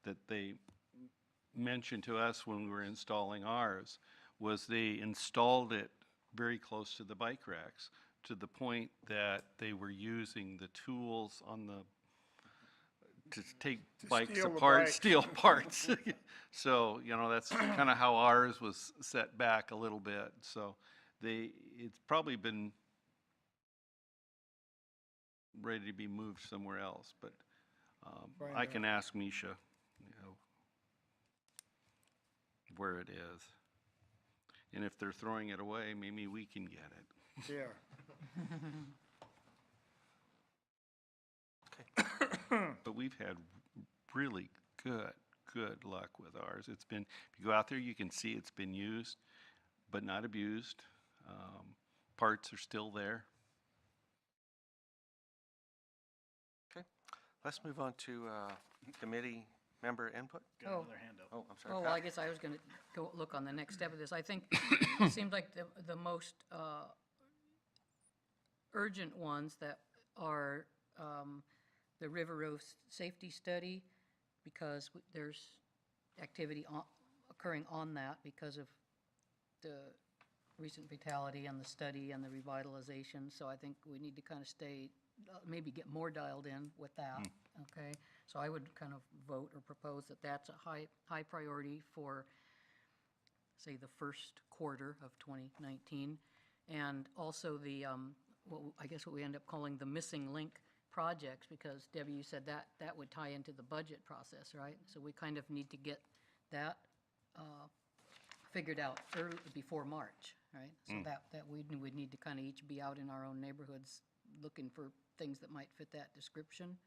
that they mentioned to us when we were installing ours was they installed it very close to the bike racks, to the point that they were using the tools on the, to take bikes steal the apart, bikes. steal parts. So, you know, that's kind of how ours was set back a little bit. So it's probably been ready to be moved somewhere else, but Find I out. can ask Misha, you know, where it is. And if they're throwing it away, maybe we can get it. Yeah. But we've had really good luck with ours. It's been, if you go out there, you can see it's been used, but not abused. Parts are still there. Okay, let's move on to committee member input. Got Oh. another hand up. Oh, I'm sorry. Oh, well, I guess I was gonna go look on the next step of this. I think it seems like the most urgent ones that are the River Road Safety Study, because there's activity occurring on that because of the recent fatality and the study and the revitalization. So I think we need to kind of stay, maybe get more dialed in with that, okay? So I would kind of vote or propose that that's a high priority for, say, the first quarter of 2019. And also the, I guess what we end up calling the missing link projects, because Debbie, you said that would tie into the budget process, right? So we kind of need to get that figured out early, before March, right? So that we would need to kind of each be out in our own neighborhoods looking for things that might fit that description.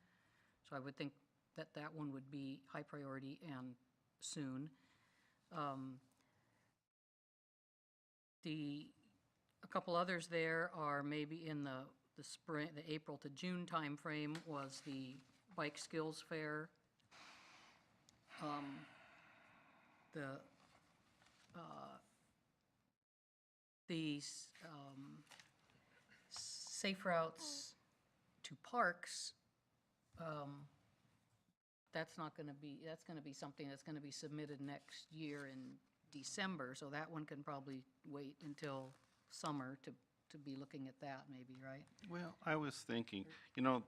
So I would think that one would be high priority and soon. A couple others there are maybe in the spring, the April to June timeframe was the Bike Skills Fair. The safe routes to parks, that's going to be something that's going to be submitted next year in December, so that one can probably wait until summer to be looking at that maybe, right? Well, I was thinking, you know,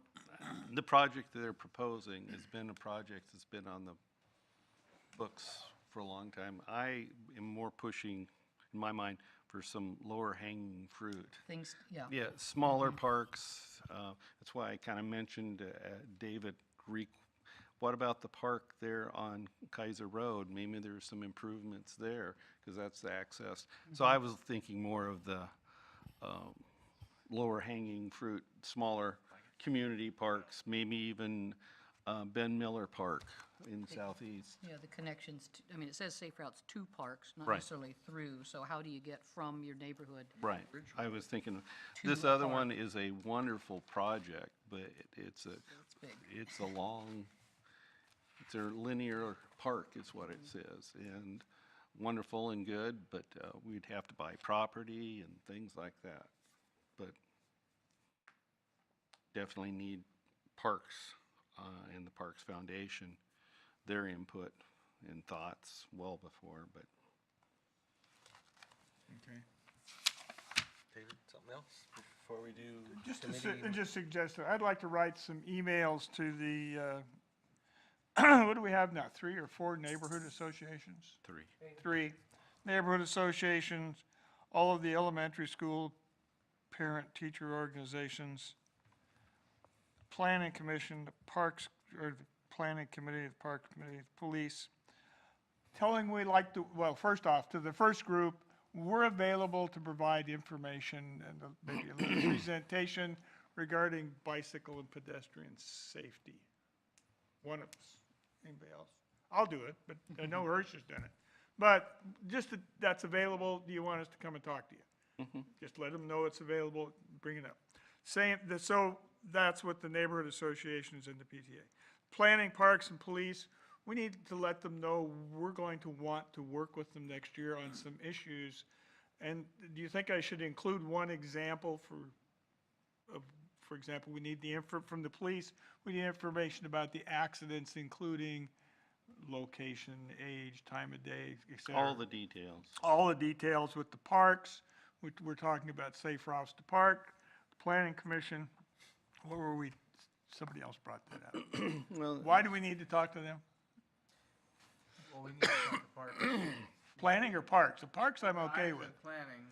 the project that they're proposing has been a project that's been on the books for a long time. I am more pushing, in my mind, for some lower hanging fruit. Things, yeah. Yeah, smaller parks. That's why I kind of mentioned David Greek. What about the park there on Keizer Road? Maybe there's some improvements there, because that's the access. So I was thinking more of the lower hanging fruit, smaller community parks, maybe even Ben Miller Park in Southeast. Yeah, the connections, I mean, it says safe routes to parks, not Right. necessarily through, so how do you get from your neighborhood? Right. I was thinking, To this a other park. one is a wonderful project, but it's a big. it's a long, it's a linear park is what it says, and wonderful and good, but we'd have to buy property and things like that. But definitely need Parks and the Parks Foundation, their input and thoughts well before, but Okay. David, something else before we do Just to committee? just suggest, I'd like to write some emails to the, what do we have now, 3 or 4 neighborhood associations? 3. 3 neighborhood associations, all of the elementary school parent-teacher organizations, planning commission, the parks, or the planning committee, the park committee, the police, telling we like to, well, first off, to the first group, we're available to provide information and maybe a little presentation regarding bicycle and pedestrian safety. One of us. Anybody else? I'll do it, but I know Ursula's done it. But just that's available, do you want us to come and talk to you? Just let them know it's available, bring it up. So that's what the neighborhood associations and the PTA. Planning, parks, and police, we need to let them know we're going to want to work with them next year on some issues. And do you think I should include one example for example, we need the info from the police, we need information about the accidents, including location, age, time of day, et cetera. All the details. All the details with the parks. We're talking about safe routes to park, the planning commission. What were we, somebody else brought that up. Well, Why do we need to talk to them? Well, we need to talk to parks. Planning or parks? The parks I'm okay I with. said planning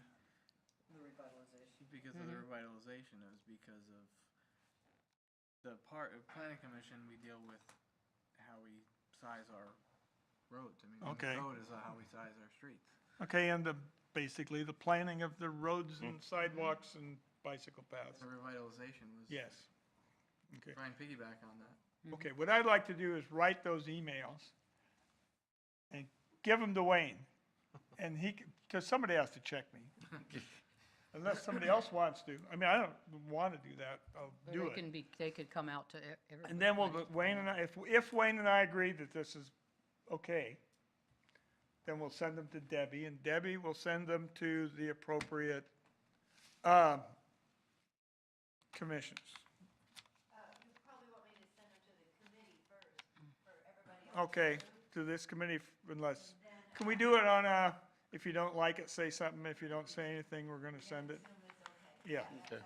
The revitalization. because of the revitalization, it was because of the planning commission, we deal with how we size our roads. I mean, and Okay. the code is how we size our streets. Okay, and basically the planning of the roads and sidewalks and bicycle paths. The revitalization was Yes. Okay. trying to piggyback on that. Okay, what I'd like to do is write those emails and give them to Wayne. And because somebody has to check me. Unless somebody else wants to. I mean, I don't want to do that, I'll Or do it. they could come out to everybody. And then Wayne and I, if Wayne and I agree that this is okay, then we'll send them to Debbie, and Debbie will send them to the appropriate commissions. You probably want me to send them to the committee first, for everybody else. Okay, to this committee, unless, can we do it on if you don't like it, say something, if you don't say anything, we're gonna send it? Yeah, Okay.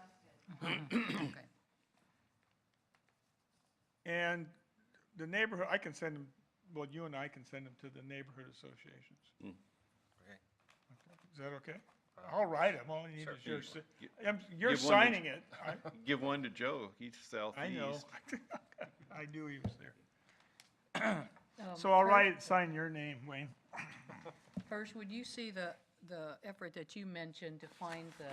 and the neighborhood, I can send them, well, you and I can send them to the neighborhood associations. Okay. Is that okay? I'll write them, all you need is Sure. your, you're Give one to- signing it. give one to Joe, he's southeast. I know. I knew he was there. So I'll sign your name, Wayne. First, would you see the effort that you mentioned to find the,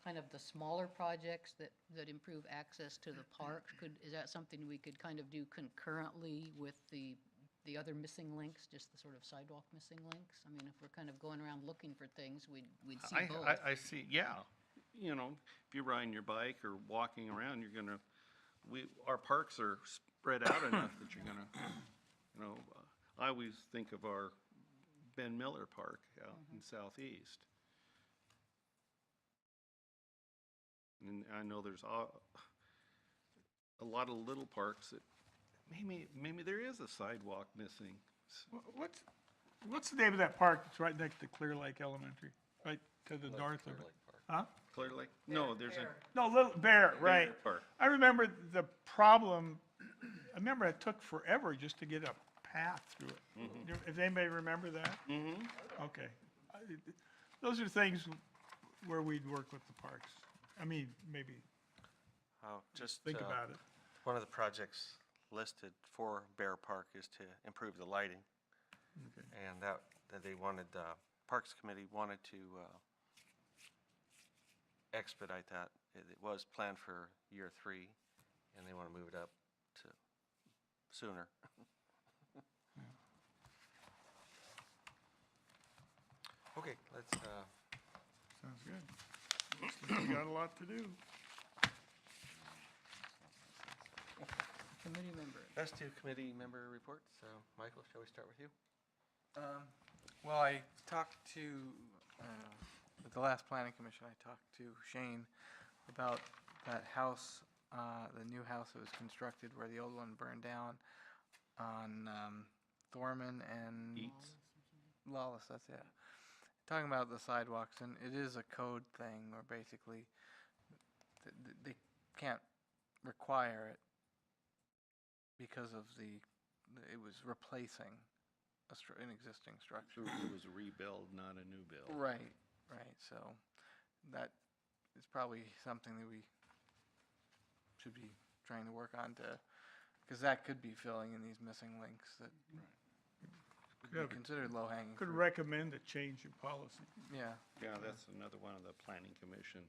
kind of the smaller projects that improve access to the parks? Is that something we could kind of do concurrently with the other missing links, just the sort of sidewalk missing links? I mean, if we're kind of going around looking for things, we'd see both. I see, yeah. You know, if you're riding your bike or walking around, you're gonna, our parks are spread out enough that you're gonna, you know, I always think of our Ben Miller Park out in Southeast. And I know there's a lot of little parks that maybe there is a sidewalk missing. What's the name of that park that's right next to Clear Lake Elementary, right to the north of it? Huh? Clear Lake? No, there's a No, Little Bear, right. Park. I remember the problem, I remember it took forever just to get a path through it. Does anybody remember that? Okay. Those are things where we'd work with the parks. I mean, maybe Just think about it. one of the projects listed for Bear Park is to improve the lighting. Okay. And that they wanted, Parks Committee wanted to expedite that. It was planned for year 3, and they want to move it up to sooner. Okay, let's, Sounds good. Looks like you got a lot to do. Committee member. let's do committee member reports. Michael, shall we start with you? Well, I talked to, at the last planning commission, I talked to Shane about that house, the new house that was constructed where the old one burned down on Thorman and Eats. Lawless, that's it. Talking about the sidewalks, and it is a code thing, or basically, they can't require it because of it was replacing an existing structure. It was a rebuild, not a new build. Right, so that is probably something that we should be trying to work on to, because that could be filling in these missing links that would Could- be considered low-hanging Could fruit. recommend a change in policy. Yeah, Yeah, that's another one of the planning commission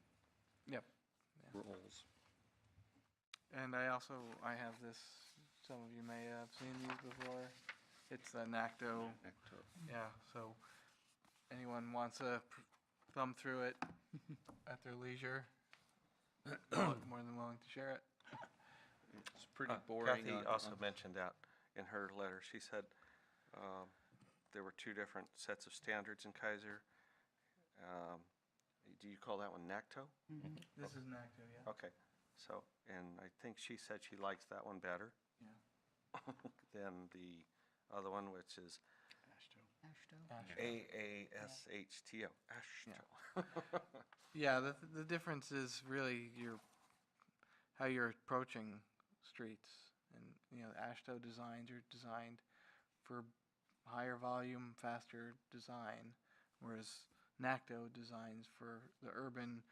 yep. rules. And I have this, some of you may have seen these before. It's a NACTO, yeah, so anyone wants to thumb through it at their leisure, more than willing to share it. It's pretty boring. Kathy on- also on- mentioned that in her letter. She said there were two different sets of standards in Keizer. Do you call that one NACTO? This is NACTO, yeah. Okay, so, and I think she said she likes that one better than the other one, which is Ashto. AASHTO. ASHTO. Yeah, the difference is really how you're approaching streets. And, the ASHTO designs are designed for higher volume, faster design, whereas NACTO designs for the urban,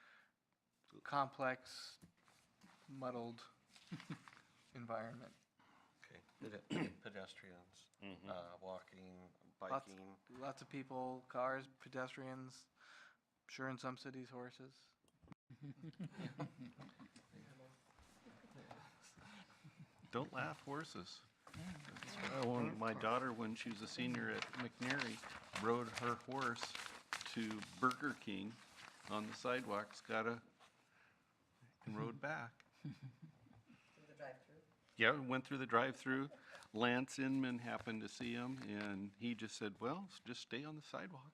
complex, muddled environment. Okay, pedestrians, walking, biking. Lots of people, cars, pedestrians, sure in some cities, horses. Don't laugh, horses. When my daughter, when she was a senior at McNary, rode her horse to Burger King on the sidewalks, and rode back. Yeah, went through the drive-through. Lance Inman happened to see him, and he just said, well, just stay on the sidewalk.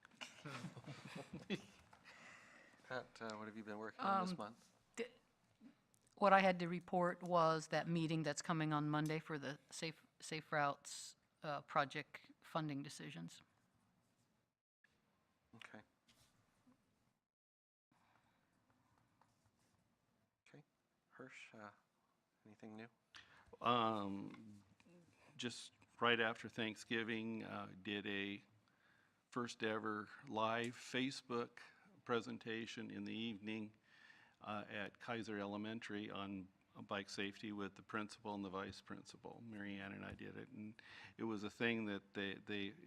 Pat, what have you been working on this month? What I had to report was that meeting that's coming on Monday for the Safe Routes project funding decisions. Okay. Okay, Hirsch, anything new? Just right after Thanksgiving, did a first ever live Facebook presentation in the evening at Keizer Elementary on bike safety with the principal and the vice principal. Mary Ann and I did it, and it was a thing that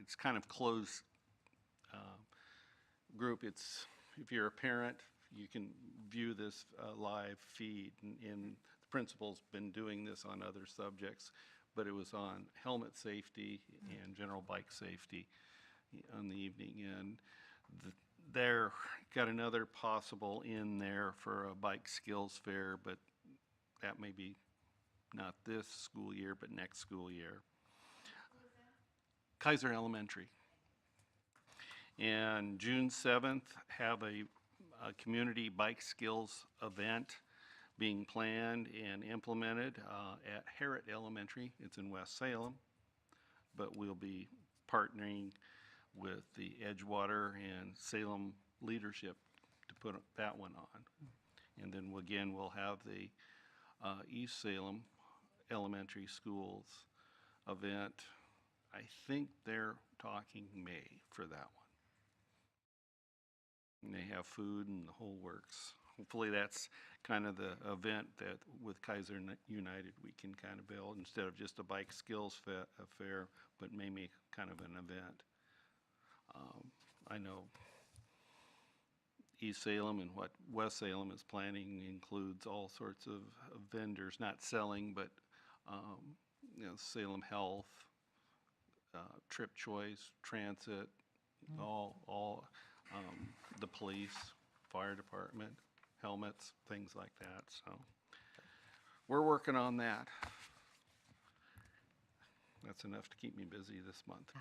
it's kind of closed group. It's, if you're a parent, you can view this live feed, and the principal's been doing this on other subjects, but it was on helmet safety and general bike safety on the evening, and there got another possible in there for a bike skills fair, but that may be not this school year, but next school year. Keizer Elementary. And June 7th, have a community bike skills event being planned and implemented at Harrod Elementary. It's in West Salem, but we'll be partnering with the Edgewater and Salem leadership to put that one on. And then again, we'll have the East Salem Elementary Schools event. I think they're talking May for that one. And they have food and the whole works. Hopefully that's kind of the event that with Keizer United we can kind of build, instead of just a bike skills fair, but maybe kind of an event. I know East Salem and what West Salem is planning includes all sorts of vendors, not selling, but Salem Health, Trip Choice, Transit, all the police, fire department, helmets, things like that. So we're working on that. That's enough to keep me busy this month.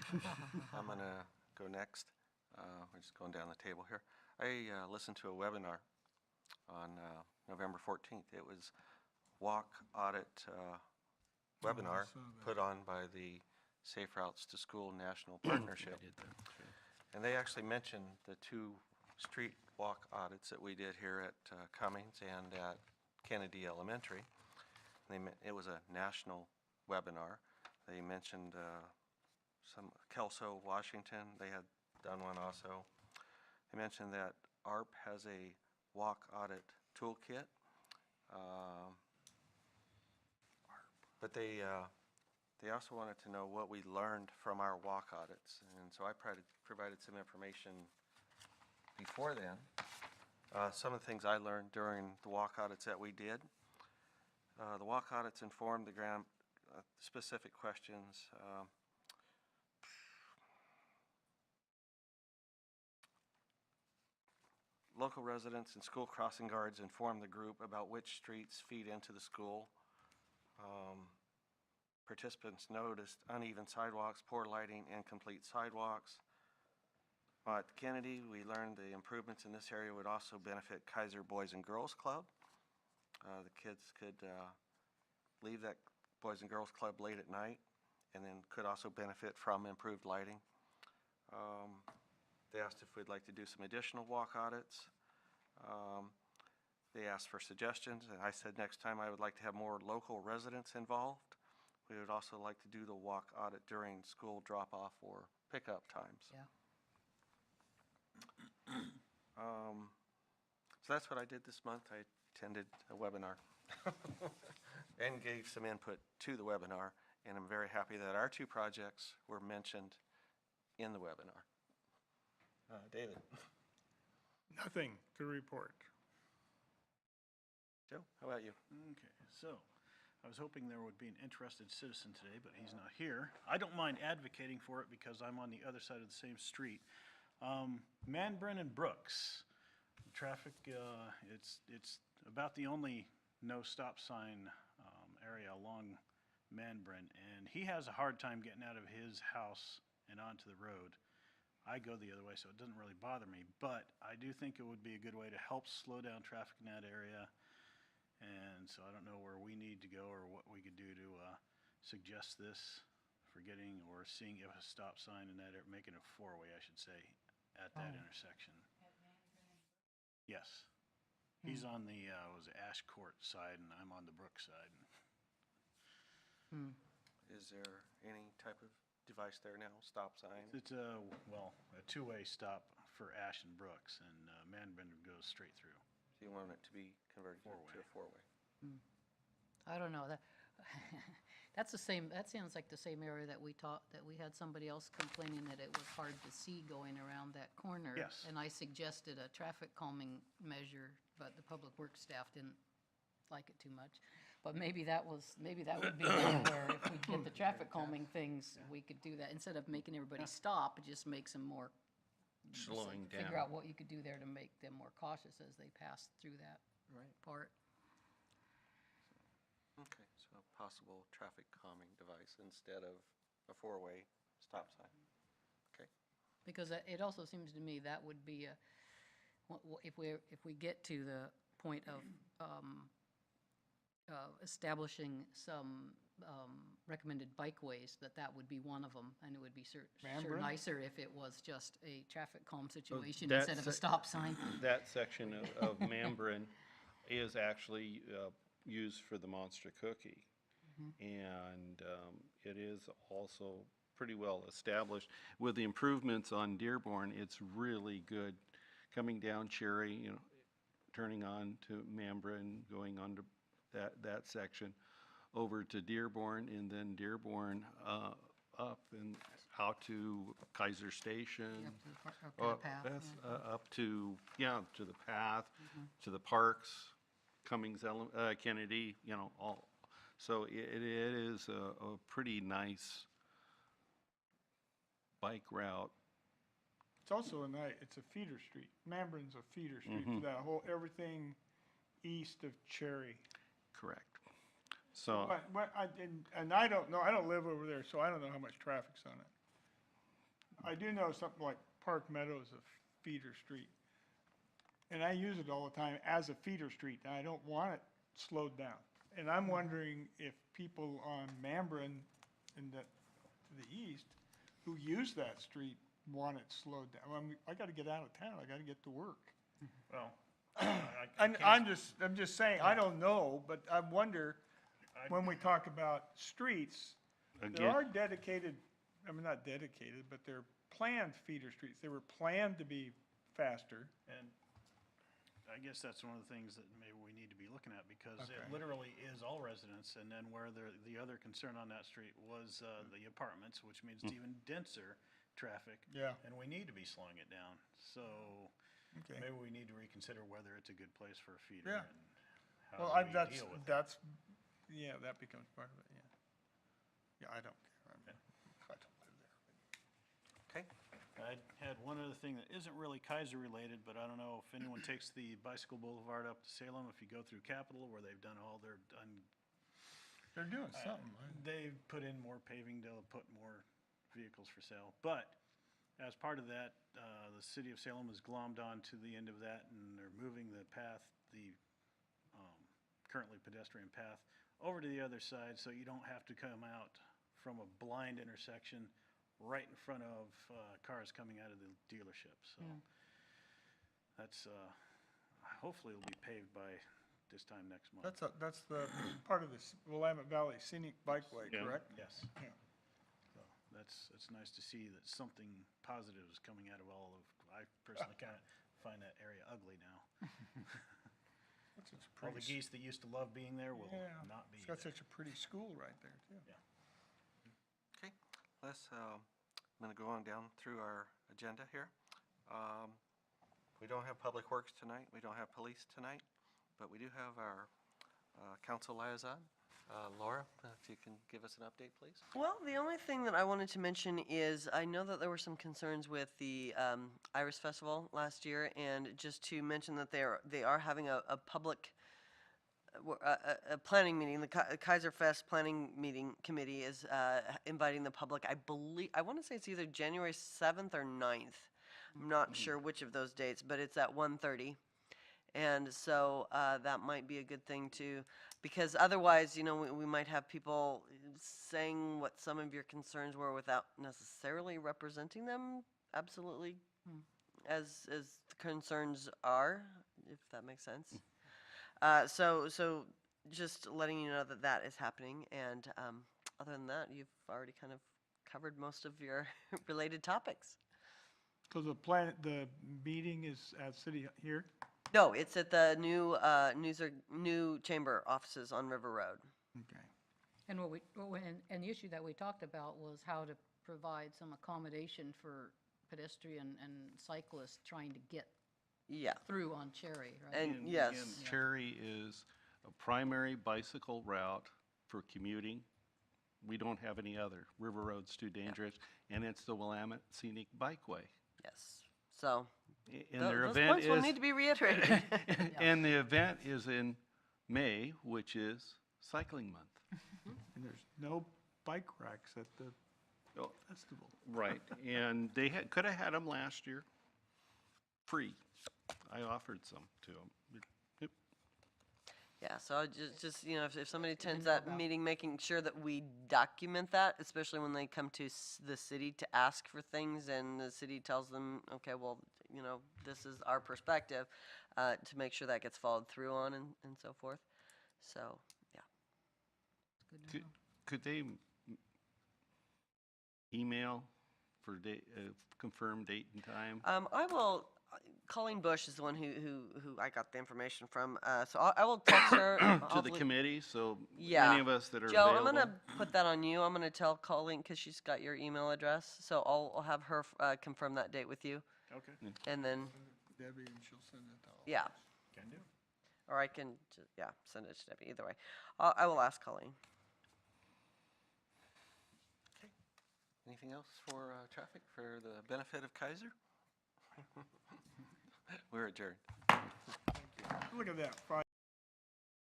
I'm gonna go next. We're just going down the table here. I listened to a webinar on November 14th. It was walk audit webinar put on by the Safe Routes to School National Partnership. And they actually mentioned the two street walk audits that we did here at Cummings and at Kennedy Elementary. It was a national webinar. They mentioned some Kelso, Washington. They had done one also. They mentioned that ARP has a walk audit toolkit. But they also wanted to know what we learned from our walk audits, and so I provided some information before then. Some of the things I learned during the walk audits that we did. The walk audits informed the grant specific questions. Local residents and school crossing guards informed the group about which streets feed into the school. Participants noticed uneven sidewalks, poor lighting, incomplete sidewalks. At Kennedy, we learned the improvements in this area would also benefit Keizer Boys and Girls Club. The kids could leave that Boys and Girls Club late at night and then could also benefit from improved lighting. They asked if we'd like to do some additional walk audits. They asked for suggestions, and I said next time I would like to have more local residents involved. We would also like to do the walk audit during school drop-off or pickup times. Yeah. So that's what I did this month. I attended a webinar and gave some input to the webinar, and I'm very happy that our two projects were mentioned in the webinar. David? Nothing to report. Joe, how about you? Okay, so I was hoping there would be an interested citizen today, but he's not here. I don't mind advocating for it because I'm on the other side of the same street. Manbrin and Brooks, traffic, it's about the only no stop sign area along Manbrin, and he has a hard time getting out of his house and onto the road. I go the other way, so it doesn't really bother me, but I do think it would be a good way to help slow down traffic in that area. And so I don't know where we need to go or what we could do to suggest this for getting or seeing if a stop sign in that area, making a four-way, I should say, at that intersection. Yes. He's on the, was it Ash Court side, and I'm on the Brook side. Is there any type of device there now, stop sign? It's a, well, a two-way stop for Ash and Brooks, and Manbrin goes straight through. So you want it to be converted to a four-way? I don't know, that's the same, that sounds like the same area that we had somebody else complaining that it was hard to see going around that corner. Yes. And I suggested a traffic calming measure, but the public works staff didn't like it too much. But maybe that would be one where if we get the traffic calming things, we could do that. Instead of making everybody stop, it just makes them more. Slowing down. Figure out what you could do there to make them more cautious as they pass through that part. Okay, so a possible traffic calming device instead of a four-way stop sign. Okay. Because it also seems to me that would be if we get to the point of establishing some recommended bikeways, that would be one of them, and it would be sure nicer if it was just a traffic calm situation instead of a stop sign. That section of Manbrin is actually used for the Monster Cookie. And it is also pretty well established. With the improvements on Dearborn, it's really good. Coming down Cherry, turning on to Manbrin, going on to that section, over to Dearborn, and then Dearborn up and out to Keizer Station. Up to the path. Up to, to the path, to the parks, Cummings, Kennedy, all. So it is a pretty nice bike route. It's also it's a feeder street. Manbrin's a feeder street for that whole, everything east of Cherry. Correct. So, And I don't know, I don't live over there, so I don't know how much traffic's on it. I do know something like Park Meadow is a feeder street. And I use it all the time as a feeder street, and I don't want it slowed down. And I'm wondering if people on Manbrin to the east who use that street want it slowed down. I gotta get out of town, I gotta get to work. Well, I'm just saying, I don't know, but I wonder, when we talk about streets, there Again- are dedicated, not dedicated, but they're planned feeder streets. They were planned to be faster. and I guess that's one of the things that maybe we need to be looking at, because it Okay. literally is all residents, and then where the other concern on that street was the apartments, which means it's even denser traffic. Yeah. And we need to be slowing it down, so Okay. maybe we need to reconsider whether it's a good place for a feeder Yeah. and Well, how do we that's, deal with it. that's, yeah, that becomes part of it, yeah. Yeah, I don't care. I don't live there. Okay, I had one other thing that isn't really Keizer related, but I don't know if anyone takes the bicycle boulevard up to Salem, if you go through Capitol, where they've done all their, They're doing something. they've put in more paving to put more vehicles for sale. But as part of that, the city of Salem has glommed on to the end of that, and they're moving the path, the currently pedestrian path, over to the other side, so you don't have to come out from a blind intersection right in front of cars coming out of the dealership. So that's, hopefully it'll be paved by this time next month. That's the part of this Willamette Valley Scenic Bikeway, Yeah. correct? Yes. Yeah. So it's nice to see that something positive is coming out of all of, I personally kind of find that area ugly now. That's such a All the pretty geese that used to love being there will Yeah. not be It's got there. such a pretty school right there, too. okay. Let's, I'm going to go on down through our agenda here. We don't have Public Works tonight, we don't have Police tonight, but we do have our council liaison. Laura, if you can give us an update, please? Well, the only thing that I wanted to mention is I know that there were some concerns with the Iris Festival last year, and just to mention that they are having a public a planning meeting. The Keizer Fest planning meeting committee is inviting the public. I want to say it's either January 7th or 9th. I'm not sure which of those dates, but it's at 1:30. And so that might be a good thing too, because otherwise, we might have people saying what some of your concerns were without necessarily representing them absolutely as the concerns are, if that makes sense. So just letting you know that that is happening, and other than that, you've already kind of covered most of your related topics. So the meeting is at City here? No, it's at the new chamber offices on River Road. Okay. And and the issue that we talked about was how to provide some accommodation for pedestrian and cyclists trying to get Yeah, through on Cherry, right? and And yes, again, Cherry is a primary bicycle route for commuting. We don't have any other. River Road's too dangerous, and it's the Willamette Scenic Bikeway. yes. So And their those event points will need to be reiterated. and the event is in May, which is Cycling Month. And there's no bike racks at the Oh, festival. right, and they could have had them last year, free. I offered some to them. Yep. Yeah, so I just if somebody attends that meeting, making sure that we document that, especially when they come to the city to ask for things, and the city tells them, okay, well, this is our perspective, to make sure that gets followed through on and so forth. So, yeah. Good to know. Could they email for confirm date and time? I will. Colleen Bush is the one who I got the information from. So I will text her To the hopefully- committee, so Yeah. any of us that are Joe, available. I'm gonna put that on you. I'm gonna tell Colleen because she's got your email address. So I'll have her confirm that date with you, Okay, and then Debbie, and she'll send it to all. yeah, can do. or I can send it to Debbie. Either way, I will ask Colleen. Okay. Anything else for traffic for the benefit of Keizer? We're adjourned. Look at that, 5